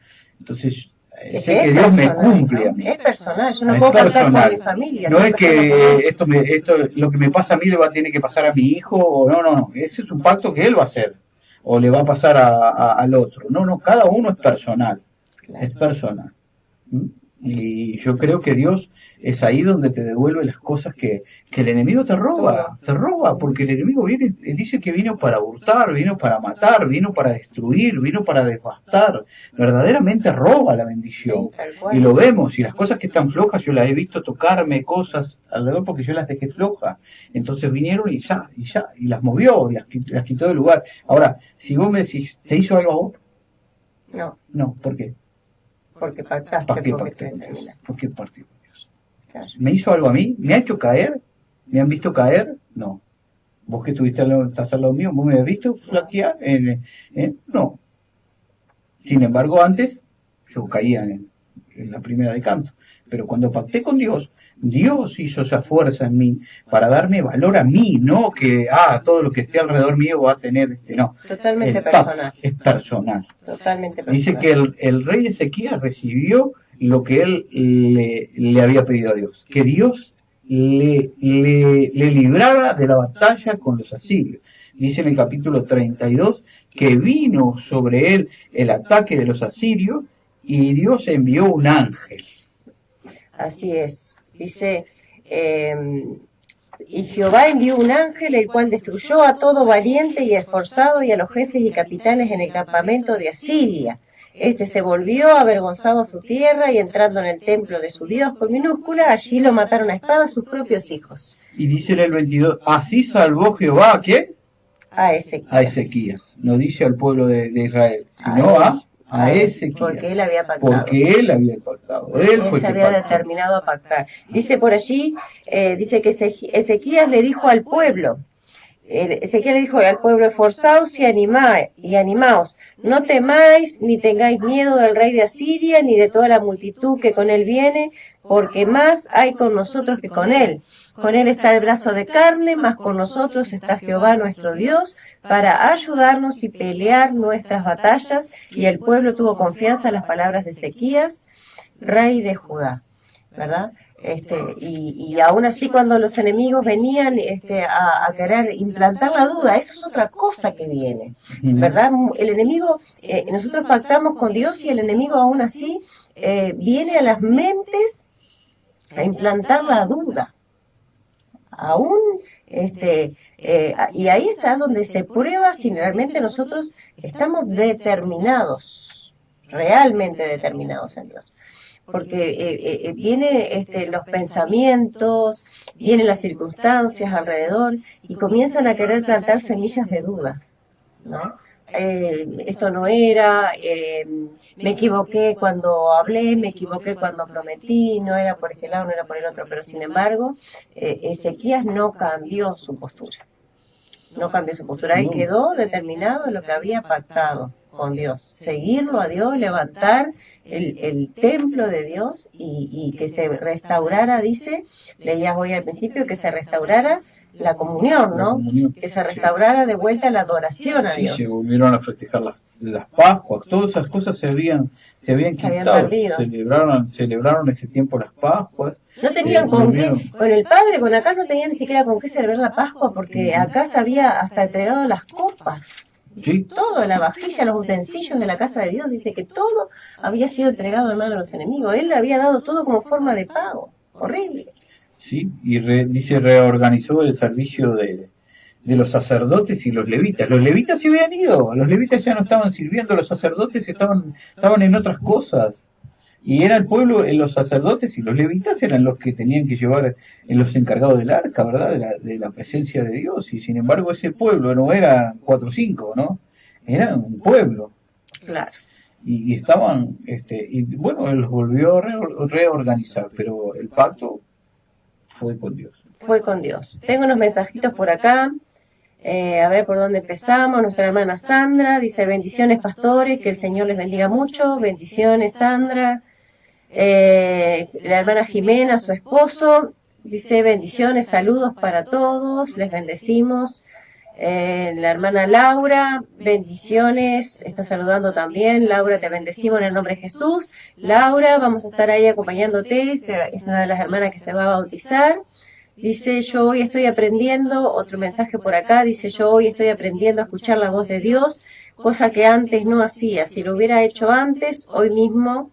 Entonces, Es sé que que es Dios me personal, cumple a ¿no? mí. Es personal, yo no Es puedo pactar con mi personal. familia, No tengo es que hacerlo con que él. lo que me pasa a mí le va a tener que pasar a mi hijo, o no. Ese es un pacto que él va a hacer, o le va a pasar al otro. No, cada uno es personal. Es Claro. personal. ¿Mm? Y yo creo que Dios es ahí donde te devuelve las cosas que el enemigo Todo. te roba, porque el enemigo dice que vino para hurtar, vino para matar, vino para destruir, vino para devastar, verdaderamente roba la bendición. Sí, tal Y cual. lo vemos, y las cosas que están flojas, yo las he visto tocarme cosas alrededor porque yo las dejé flojas. Entonces vinieron y las movió, las quitó del lugar. Ahora, si vos me decís, ¿te hizo algo a vos? No, No, ¿por qué? porque ¿Para pactaste, qué porque te pacté con Dios? determinaste. ¿Por qué partí con Dios? Claro. ¿Me hizo algo a mí? ¿Me ha hecho caer? ¿Me han visto caer? No. ¿Vos que estás al lado mío, vos me has visto flaquear? No. Sin embargo, antes yo caía en la primera de canto. Pero cuando pacté con Dios, Dios hizo esa fuerza en mí para darme valor a mí, no que todo lo que esté alrededor mío va a tener no. Totalmente El pacto personal. es personal. Totalmente Dice personal. que el rey Ezequías recibió lo que él le había pedido a Dios, que Dios le librara de la batalla con los asirios. Dice en el capítulo 32 que vino sobre él el ataque de los asirios y Dios envió un ángel. Así es. Dice, y Jehová envió un ángel, el cual destruyó a todo valiente y esforzado y a los jefes y capitanes en el campamento de Asiria. Este se volvió avergonzado a su tierra y entrando en el templo de su Dios con minúscula, allí lo mataron a espada sus propios hijos. Y dice en el 22, así salvó Jehová ¿a quién? A Ezequías. A Ezequías. No dice al pueblo de Israel, sino a Ezequías. Porque él había pactado. Porque él había pactado. Él fue se que había pactó. determinado a pactar. Dice por allí, dice que Ezequías le dijo al pueblo, Ezequiel le dijo al pueblo, esforzaos y animaos, no temáis ni tengáis miedo del rey de Asiria ni de toda la multitud que con él viene, porque más hay con nosotros que con él. Con él está el brazo de carne, más con nosotros está Jehová nuestro Dios, para ayudarnos y pelear nuestras batallas. Y el pueblo tuvo confianza en las palabras de Ezequías, rey de Judá. ¿verdad? Y aún así cuando los enemigos venían a querer implantar la duda, eso es otra cosa que viene, ¿verdad? El enemigo, nosotros pactamos con Dios y el enemigo aún así viene a las mentes a implantar la duda. Aún, y ahí está donde se prueba si realmente nosotros estamos determinados, realmente determinados en Dios. Porque vienen los pensamientos, vienen las circunstancias alrededor y comienzan a querer plantar semillas de duda, ¿no? Esto no era, me equivoqué cuando hablé, me equivoqué cuando prometí, no era por este lado, no era por el otro, pero sin embargo, Ezequías no cambió su postura. No cambió su postura, él quedó determinado en lo que había pactado con Dios, seguirlo a Dios, levantar el templo de Dios y que se restaurara, dice, leías hoy al principio, que se restaurara la comunión, ¿no? Que se restaurara de vuelta la adoración a Dios. Sí, se volvieron a festejar las Pascuas, todas esas cosas se habían quitado, celebraron ese tiempo las Pascuas. No tenían con qué, con el padre, con acá no tenían ni siquiera con qué celebrar la Pascua, porque acá se había hasta entregado las copas. Sí. Todo, la vajilla, los utensilios de la casa de Dios, dice que todo había sido entregado en manos de los enemigos. Él le había dado todo como forma de pago. Horrible. Sí, y dice reorganizó el servicio de los sacerdotes y los levitas. Los levitas se habían ido, los levitas ya no estaban sirviendo, los sacerdotes estaban en otras cosas. Y era el pueblo, los sacerdotes y los levitas eran los que tenían que llevar, los encargados del arca, ¿verdad? De la presencia de Dios. Y sin embargo ese pueblo no era 4 o 5, ¿no? Era un pueblo. Claro. Y estaban, y bueno, él los volvió a reorganizar, pero el pacto fue con Dios. Fue con Dios. Tengo unos mensajitos por acá. A ver por dónde empezamos. Nuestra hermana Sandra dice: bendiciones pastores, que el Señor les bendiga mucho. Bendiciones, Sandra. La hermana Jimena, su esposo, dice: bendiciones, saludos para todos, les bendecimos. La hermana Laura, bendiciones, está saludando también. Laura, te bendecimos en el nombre de Jesús. Laura, vamos a estar ahí acompañándote, es una de las hermanas que se va a bautizar. Dice: yo hoy estoy aprendiendo, otro mensaje por acá, dice: yo hoy estoy aprendiendo a escuchar la voz de Dios, cosa que antes no hacía. Si lo hubiera hecho antes, hoy mismo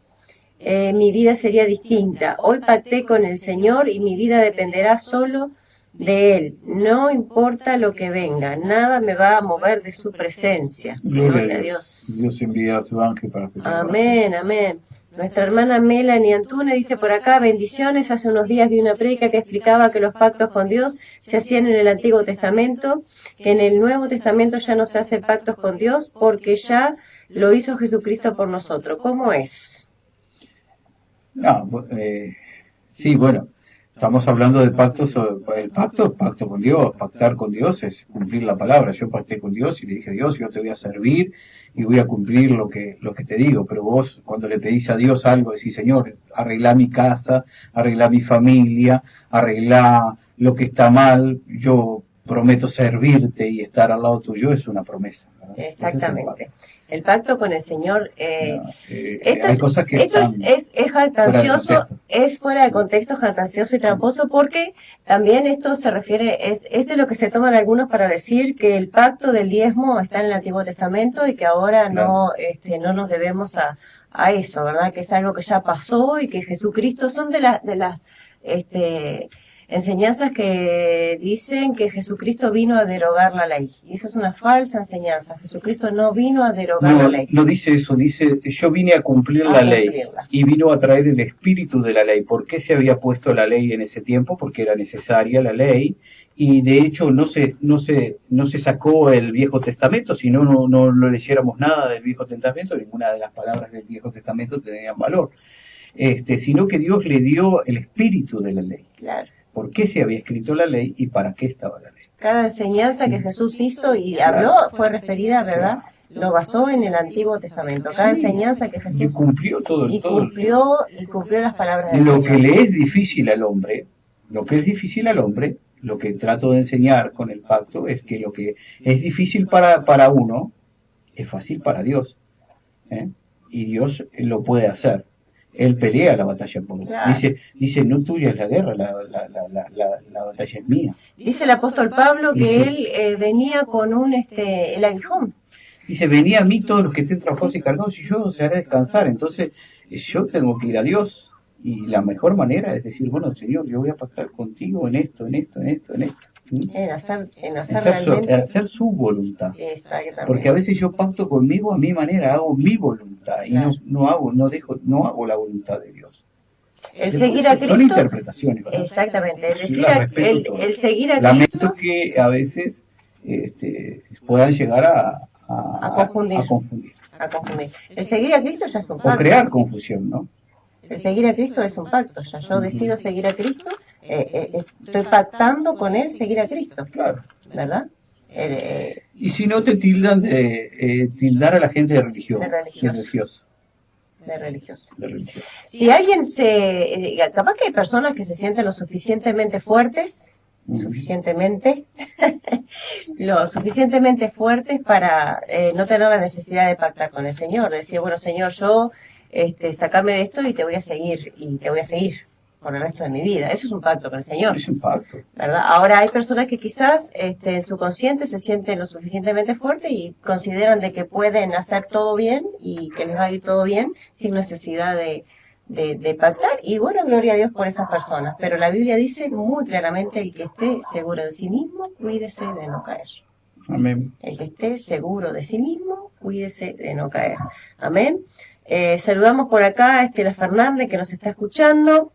mi vida sería distinta. Hoy pacté con el Señor y mi vida dependerá solo de Él. No importa lo que venga, nada me va a mover de su presencia. Gloria a Dios. Dios envía a su ángel para proteger. Amén, amén. Nuestra hermana Melanie Antune dice por acá: bendiciones. Hace unos días vi una prédica que explicaba que los pactos con Dios se hacían en el Antiguo Testamento, que en el Nuevo Testamento ya no se hacen pactos con Dios porque ya lo hizo Jesucristo por nosotros. ¿Cómo es? No, sí, bueno, estamos hablando de pactos. El pacto con Dios, pactar con Dios es cumplir la palabra. Yo pacté con Dios y le dije: Dios, yo te voy a servir y voy a cumplir lo que te digo. Pero vos, cuando le pedís a Dios algo, decís: Señor, arreglá mi casa, arreglá mi familia, arreglá lo que está mal, yo prometo servirte y estar al lado tuyo. Es una promesa, ¿verdad? Exactamente. El pacto con el Señor, hay cosas que esto es jactancioso, es fuera de contexto, jactancioso y tramposo, porque también esto se refiere, es lo que se toman algunos para decir que el pacto del diezmo está en el Antiguo Testamento y que ahora no nos debemos a eso, ¿verdad? Que es algo que ya pasó y que Jesucristo son de las enseñanzas que dicen que Jesucristo vino a derogar la ley. Y eso es una falsa enseñanza. Jesucristo no vino a derogar la ley. No dice eso, dice: yo vine a cumplir la ley y vino a traer el espíritu de la ley. ¿Por qué se había puesto la ley en ese tiempo? Porque era necesaria la ley, y de hecho no se sacó el Viejo Testamento. Si no leyéramos nada del Viejo Testamento, ninguna de las palabras del Viejo Testamento tenían valor. Sino que Dios le dio el espíritu de la ley. Claro. ¿Por qué se había escrito la ley y para qué estaba la ley? Cada enseñanza que Jesús hizo y habló fue referida, ¿verdad? Lo basó en el Antiguo Testamento. Cada enseñanza que Jesús... Y cumplió todo. Y cumplió las palabras de Dios. Lo que le es difícil al hombre, lo que trato de enseñar con el pacto es que lo que es difícil para uno, es fácil para Dios. Y Dios lo puede hacer. Él pelea la batalla por vos. Claro. Dice, no tuya es la guerra, la batalla es mía. Dice el apóstol Pablo que Dice, él venía con el aguijón. Dice, venía a mí todos los que estén trabajados y cargados y yo os haré descansar. Entonces, yo tengo que ir a Dios. Y la mejor manera es decir, bueno, Señor, yo voy a pactar contigo en esto, en esto, en esto, en esto. En hacer hacer su voluntad. Exactamente. Porque a veces yo pacto conmigo a mi manera, hago mi voluntad y Claro. no hago la voluntad de Dios. El seguir a Cristo. Son interpretaciones, ¿verdad? Exactamente. El, Sí, las respeto todas. el seguir a Cristo. Lamento que a veces puedan llegar a confundir. A confundir. El seguir a Cristo ya es un pacto. O crear confusión, ¿no? El seguir a Cristo es un pacto. Ya yo decido seguir a Cristo, estoy pactando con Él seguir a Cristo. Claro. ¿Verdad? Y si no te tildan de tildar a la gente de religioso. De religioso. De religioso. Si alguien capaz que hay personas que se sienten lo suficientemente fuertes, lo suficientemente fuertes para no tener la necesidad de pactar con el Señor, de decir, bueno, Señor, yo sacame de esto y te voy a seguir por el resto de mi vida. Eso es un pacto con el Señor. Es un pacto. ¿Verdad? Ahora hay personas que quizás en su consciente se sienten lo suficientemente fuertes y consideran de que pueden hacer todo bien y que les va a ir todo bien sin necesidad de pactar. Y bueno, gloria a Dios por esas personas. Pero la Biblia dice muy claramente, el que esté seguro de sí mismo, cuídese de no caer. Amén. El que esté seguro de sí mismo, cuídese de no caer. Amén. Saludamos por acá a Estela Fernández que nos está escuchando.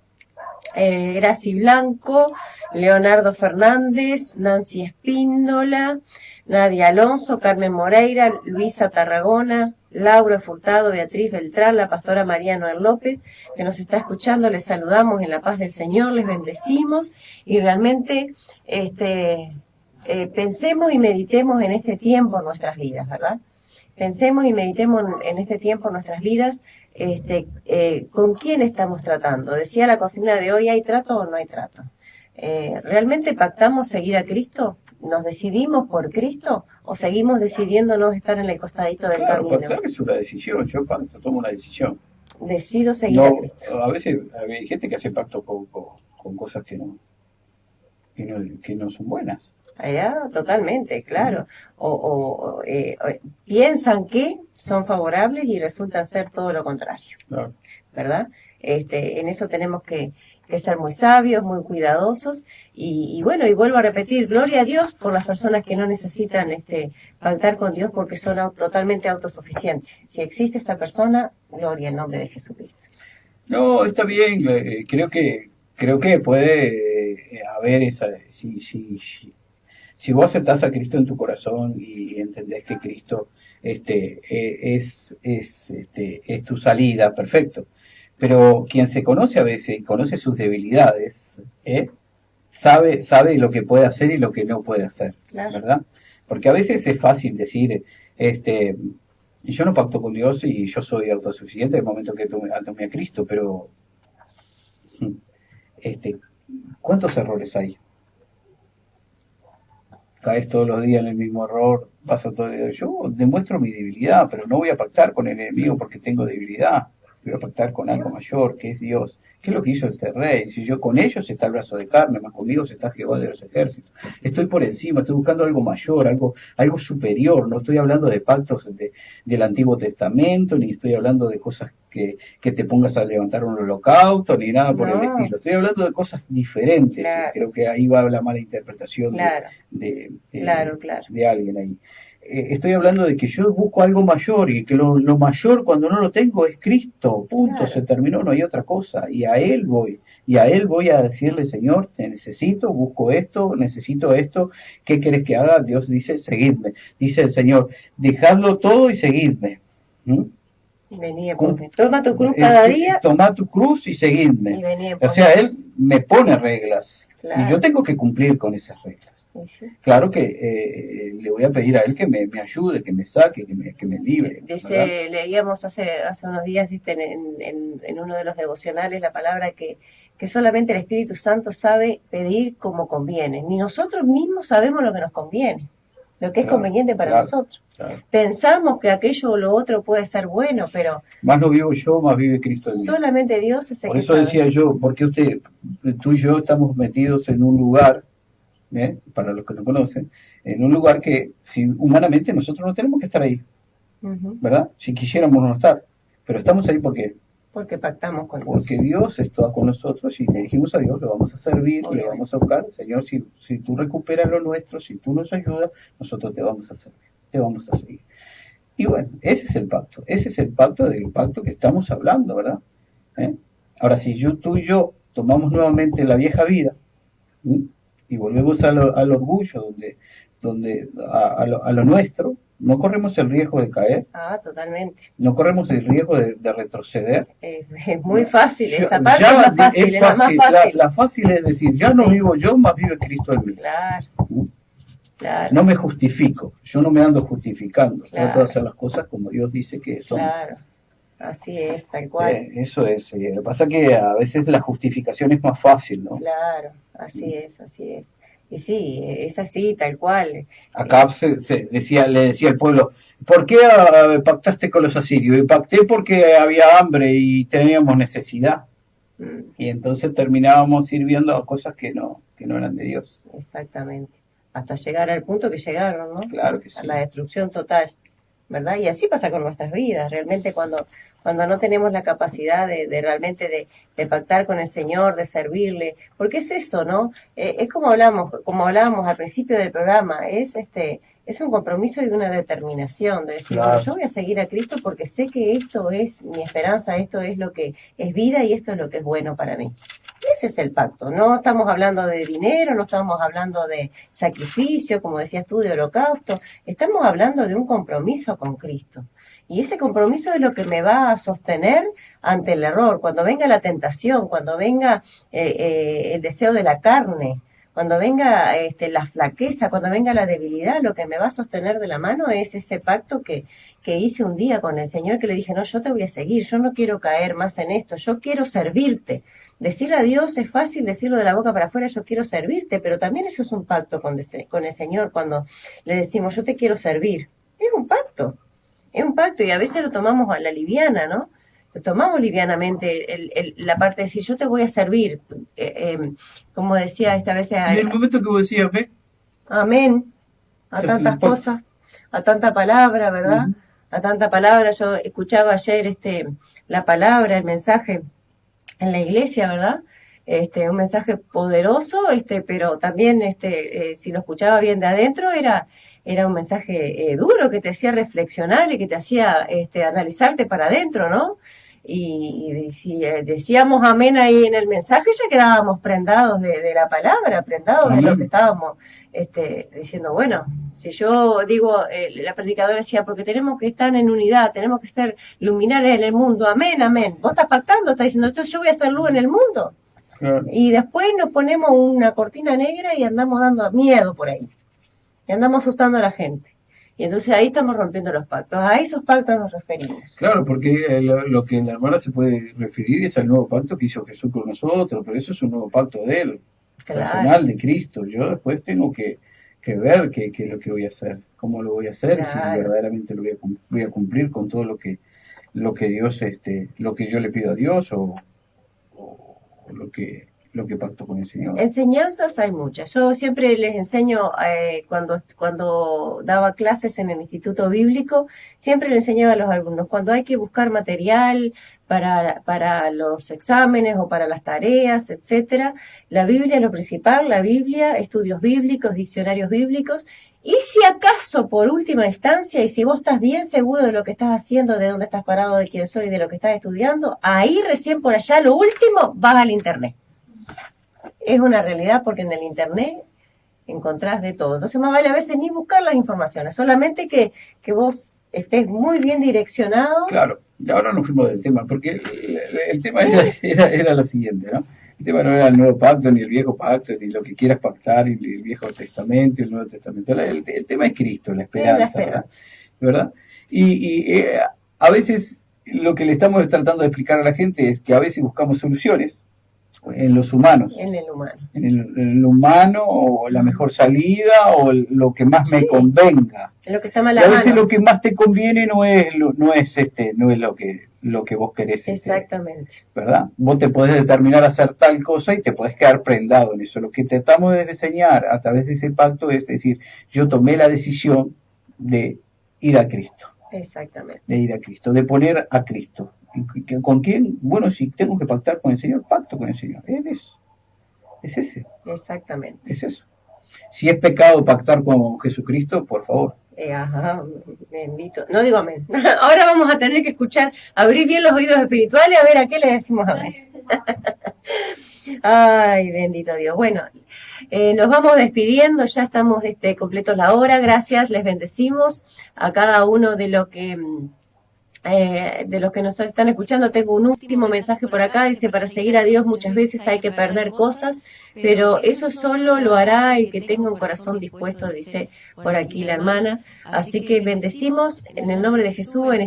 Graci Blanco, Leonardo Fernández, Nancy Espíndola, Nadia Alonso, Carmen Moreira, Luisa Tarragona, Laura Furtado, Beatriz Beltrán, la pastora María Noel López, que nos está escuchando. Les saludamos en la paz del Señor, les bendecimos y realmente pensemos y meditemos en este tiempo en nuestras vidas, ¿verdad? Pensemos y meditemos en este tiempo en nuestras vidas. ¿Con quién estamos tratando? Decía la consigna de hoy, ¿hay trato o no hay trato? ¿Realmente pactamos seguir a Cristo? ¿Nos decidimos por Cristo o seguimos decidiéndonos estar en el costadito del camino? Claro que es una decisión, yo pacto, tomo una decisión. Decido seguir a Cristo. A veces hay gente que hace pacto con cosas que no son buenas. Totalmente, claro. Piensan que son favorables y resultan ser todo lo contrario. Claro. ¿Verdad? En eso tenemos que ser muy sabios, muy cuidadosos y bueno, y vuelvo a repetir, gloria a Dios por las personas que no necesitan pactar con Dios porque son totalmente autosuficientes. Si existe esta persona, gloria al nombre de Jesucristo. No, está bien, creo que puede haber esa, si vos aceptás a Cristo en tu corazón y entendés que Cristo es tu salida, perfecto. Pero quien se conoce a veces, conoce sus debilidades, sabe lo que puede hacer y lo que no puede hacer, claro. ¿Verdad? Porque a veces es fácil decir, yo no pacto con Dios y yo soy autosuficiente en el momento que tomé a Cristo, pero ¿cuántos errores hay? Caes todos los días en el mismo error, pasa todo el día. Yo demuestro mi debilidad, pero no voy a pactar con el enemigo porque tengo debilidad. Voy a pactar con algo mayor, que es Dios. ¿Qué es lo que hizo este rey? Si yo con ellos está el brazo de carne, más conmigo está Jehová de los ejércitos. Estoy por encima, estoy buscando algo mayor, algo superior. No estoy hablando de pactos del Antiguo Testamento, ni estoy hablando de cosas que te pongas a levantar un holocausto, ni nada por el estilo. Estoy hablando de cosas diferentes. Claro. Creo que ahí va la mala interpretación de alguien ahí. Estoy hablando de que yo busco algo mayor y que lo mayor cuando no lo tengo es Cristo, punto, claro. Se terminó, no hay otra cosa, y a Él voy a decirle, Señor, te necesito, busco esto, necesito esto, ¿qué querés que haga? Dios dice, seguidme, dice el Señor, dejadlo todo y seguidme. Vení, toma tu cruz cada día. Toma tu cruz y seguidme. O sea, Él me pone reglas, claro. Y yo tengo que cumplir con esas reglas. Sí. Claro que le voy a pedir a él que me ayude, que me saque, que me libre. Leíamos hace unos días en uno de los devocionales la palabra que solamente el Espíritu Santo sabe pedir como conviene. Ni nosotros mismos sabemos lo que nos conviene. lo que es conveniente para nosotros. Claro. Pensamos que aquello o lo otro puede ser bueno, pero más no vivo yo, más vive Cristo en mí. Solamente Dios es el Por que eso sabe. decía yo, porque tú y yo estamos metidos en un lugar, para los que no conocen, en un lugar que si, humanamente nosotros no tenemos que estar ahí, ¿verdad? Si quisiéramos no estar, pero estamos ahí porque pactamos con Dios. Porque Dios está con nosotros y le dijimos a Dios, lo vamos a servir, le vamos a buscar, Señor, si tú recuperas lo nuestro, si tú nos ayudas, nosotros te vamos a servir, te vamos a seguir. Y bueno, ese es el pacto del pacto que estamos hablando, ¿verdad? Ahora, si tú y yo tomamos nuevamente la vieja vida y volvemos al orgullo, a lo nuestro, no corremos el riesgo de caer. Totalmente. No corremos el riesgo de retroceder. Es muy fácil, esa parte es la fácil, es la más fácil. La fácil es decir, ya no vivo yo, más vive Cristo en mí. Claro. No me justifico, yo no me ando justificando, trato de hacer las cosas como Dios dice que son. Claro, así es, tal cual. Eso es, lo que pasa es que a veces la justificación es más fácil, ¿no? Claro, así es. Y sí, es así, tal cual. Acá le decía al pueblo, ¿por qué pactaste con los asirios? Y pacté porque había hambre y teníamos necesidad. Y entonces terminábamos sirviendo a cosas que no eran de Dios. Exactamente. Hasta llegar al punto que llegaron, ¿no? Claro que sí. A la destrucción total, ¿verdad? Y así pasa con nuestras vidas. Realmente cuando no tenemos la capacidad de realmente de pactar con el Señor, de servirle, porque es eso, ¿no? Es como hablábamos al principio del programa, es un compromiso y una determinación de decir, claro. Bueno, yo voy a seguir a Cristo porque sé que esto es mi esperanza, esto es lo que es vida y esto es lo que es bueno para mí. Ese es el pacto. No estamos hablando de dinero, no estamos hablando de sacrificio, como decías tú, de holocausto. Estamos hablando de un compromiso con Cristo. Y ese compromiso es lo que me va a sostener ante el error. Cuando venga la tentación, cuando venga el deseo de la carne, cuando venga la flaqueza, cuando venga la debilidad, lo que me va a sostener de la mano es ese pacto que hice un día con el Señor, que le dije, no, yo te voy a seguir, yo no quiero caer más en esto, yo quiero servirte. Decirle a Dios es fácil decirlo de la boca para afuera, yo quiero servirte, pero también eso es un pacto con el Señor cuando le decimos, yo te quiero servir. Es un pacto y a veces lo tomamos a la liviana, ¿no? Lo tomamos livianamente la parte de decir, yo te voy a servir, como decía esta vez. Y en el momento que vos decías, amén, a tantas cosas, a tanta palabra, ¿verdad? A tanta palabra. Yo escuchaba ayer la palabra, el mensaje en la iglesia, ¿verdad? Un mensaje poderoso, pero también, si lo escuchaba bien de adentro, era un mensaje duro que te hacía reflexionar y que te hacía analizarte para adentro, ¿no? Y si decíamos amén ahí en el mensaje, ya quedábamos prendados de la palabra, prendados de lo que estábamos diciendo. Bueno, si yo digo, la predicadora decía, porque tenemos que estar en unidad, tenemos que ser luminares en el mundo, amén, amén. Vos estás pactando, estás diciendo, yo voy a ser luz en el mundo. Claro. Y después nos ponemos una cortina negra y andamos dando miedo por ahí. Y andamos asustando a la gente. Y entonces ahí estamos rompiendo los pactos. A esos pactos nos referimos. Claro, porque lo que la hermana se puede referir es al nuevo pacto que hizo Jesús con nosotros, pero eso es un nuevo pacto de Él, personal de Cristo. Yo después tengo que ver qué es lo que voy a hacer, cómo lo voy a hacer, si verdaderamente lo voy a cumplir con todo lo que Dios, lo que yo le pido a Dios o lo que pacto con el Señor. Enseñanzas hay muchas. Yo siempre les enseño, cuando daba clases en el Instituto Bíblico, siempre le enseñaba a los alumnos, cuando hay que buscar material para los exámenes o para las tareas, etcétera, la Biblia es lo principal, la Biblia, estudios bíblicos, diccionarios bíblicos, y si acaso, por última instancia, y si vos estás bien seguro de lo que estás haciendo, de dónde estás parado, de quién soy, de lo que estás estudiando, ahí recién por allá, lo último, vas al internet. Es una realidad porque en el internet encontrás de todo. Entonces más vale a veces ni buscar las informaciones, solamente que vos estés muy bien direccionado. Claro, y ahora nos fuimos del tema, porque el tema era lo siguiente, ¿no? El tema no era el nuevo pacto, ni el viejo pacto, ni lo que quieras pactar, ni el viejo testamento, el nuevo testamento. El tema es Cristo, la esperanza, ¿verdad? Y a veces lo que le estamos tratando de explicar a la gente es que a veces buscamos soluciones en los humanos. En el humano. En el humano, o la mejor salida, o lo que más me convenga. En lo que está mal Y a a veces mano. lo que más te conviene no es lo que vos querés. Exactamente. ¿Verdad? Vos te podés determinar a hacer tal cosa y te podés quedar prendado en eso. Lo que tratamos de enseñar a través de ese pacto es decir, yo tomé la decisión de ir a Cristo. Exactamente. De ir a Cristo, de poner a Cristo. ¿Con quién? Bueno, si tengo que pactar con el Señor, pacto con el Señor. Es ese. Exactamente. Es eso. Si es pecado pactar con Jesucristo, por favor. Ajá, bendito. No digo amén. Ahora vamos a tener que escuchar, abrir bien los oídos espirituales, a ver a qué le decimos amén. Ay, bendito Dios. Bueno, nos vamos despidiendo, ya estamos completos la hora. Gracias, les bendecimos a cada uno de los que nos están escuchando. Tengo un último mensaje por acá, dice: para seguir a Dios muchas veces hay que perder cosas, pero eso solo lo hará el que tenga un corazón dispuesto, dice por aquí la hermana. Así que bendecimos en el nombre de Jesús en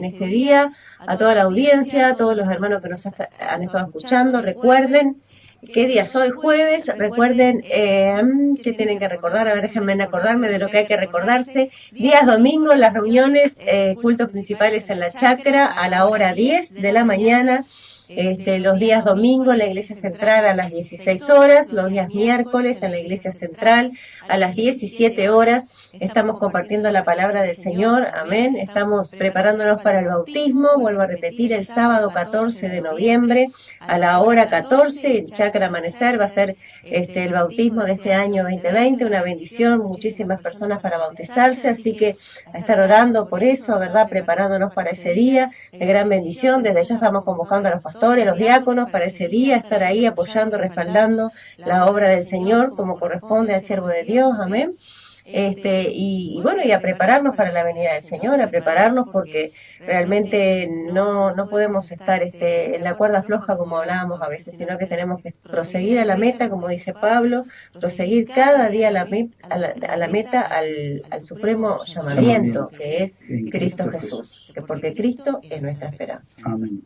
este día a toda la audiencia, a todos los hermanos que nos han estado escuchando. Recuerden ¿qué día soy? Jueves. Recuerden que tienen que recordar, a ver, déjenme acordarme de lo que hay que recordarse. Días domingos, las reuniones, cultos principales en la chacra a la hora 10 de la mañana. Los días domingos en la iglesia central a las 16 horas, los días miércoles en la iglesia central a las 17 horas. Estamos compartiendo la palabra del Señor, amén. Estamos preparándonos para el bautismo, vuelvo a repetir, el sábado 14 de noviembre a la hora 14, en Chacra Amanecer va a ser el bautismo de este año 2020, una bendición, muchísimas personas para bautizarse, así que a estar orando por eso, ¿verdad? Preparándonos para ese día de gran bendición. Desde ya estamos convocando a los pastores, los diáconos para ese día, estar ahí apoyando, respaldando la obra del Señor como corresponde al siervo de Dios, amén. Y bueno, y a prepararnos para la venida del Señor, a prepararnos porque realmente no podemos estar en la cuerda floja como hablábamos a veces, sino que tenemos que proseguir a la meta, como dice Pablo, proseguir cada día a la meta, al supremo llamamiento, que es Cristo Jesús, porque Cristo es nuestra esperanza. Amén.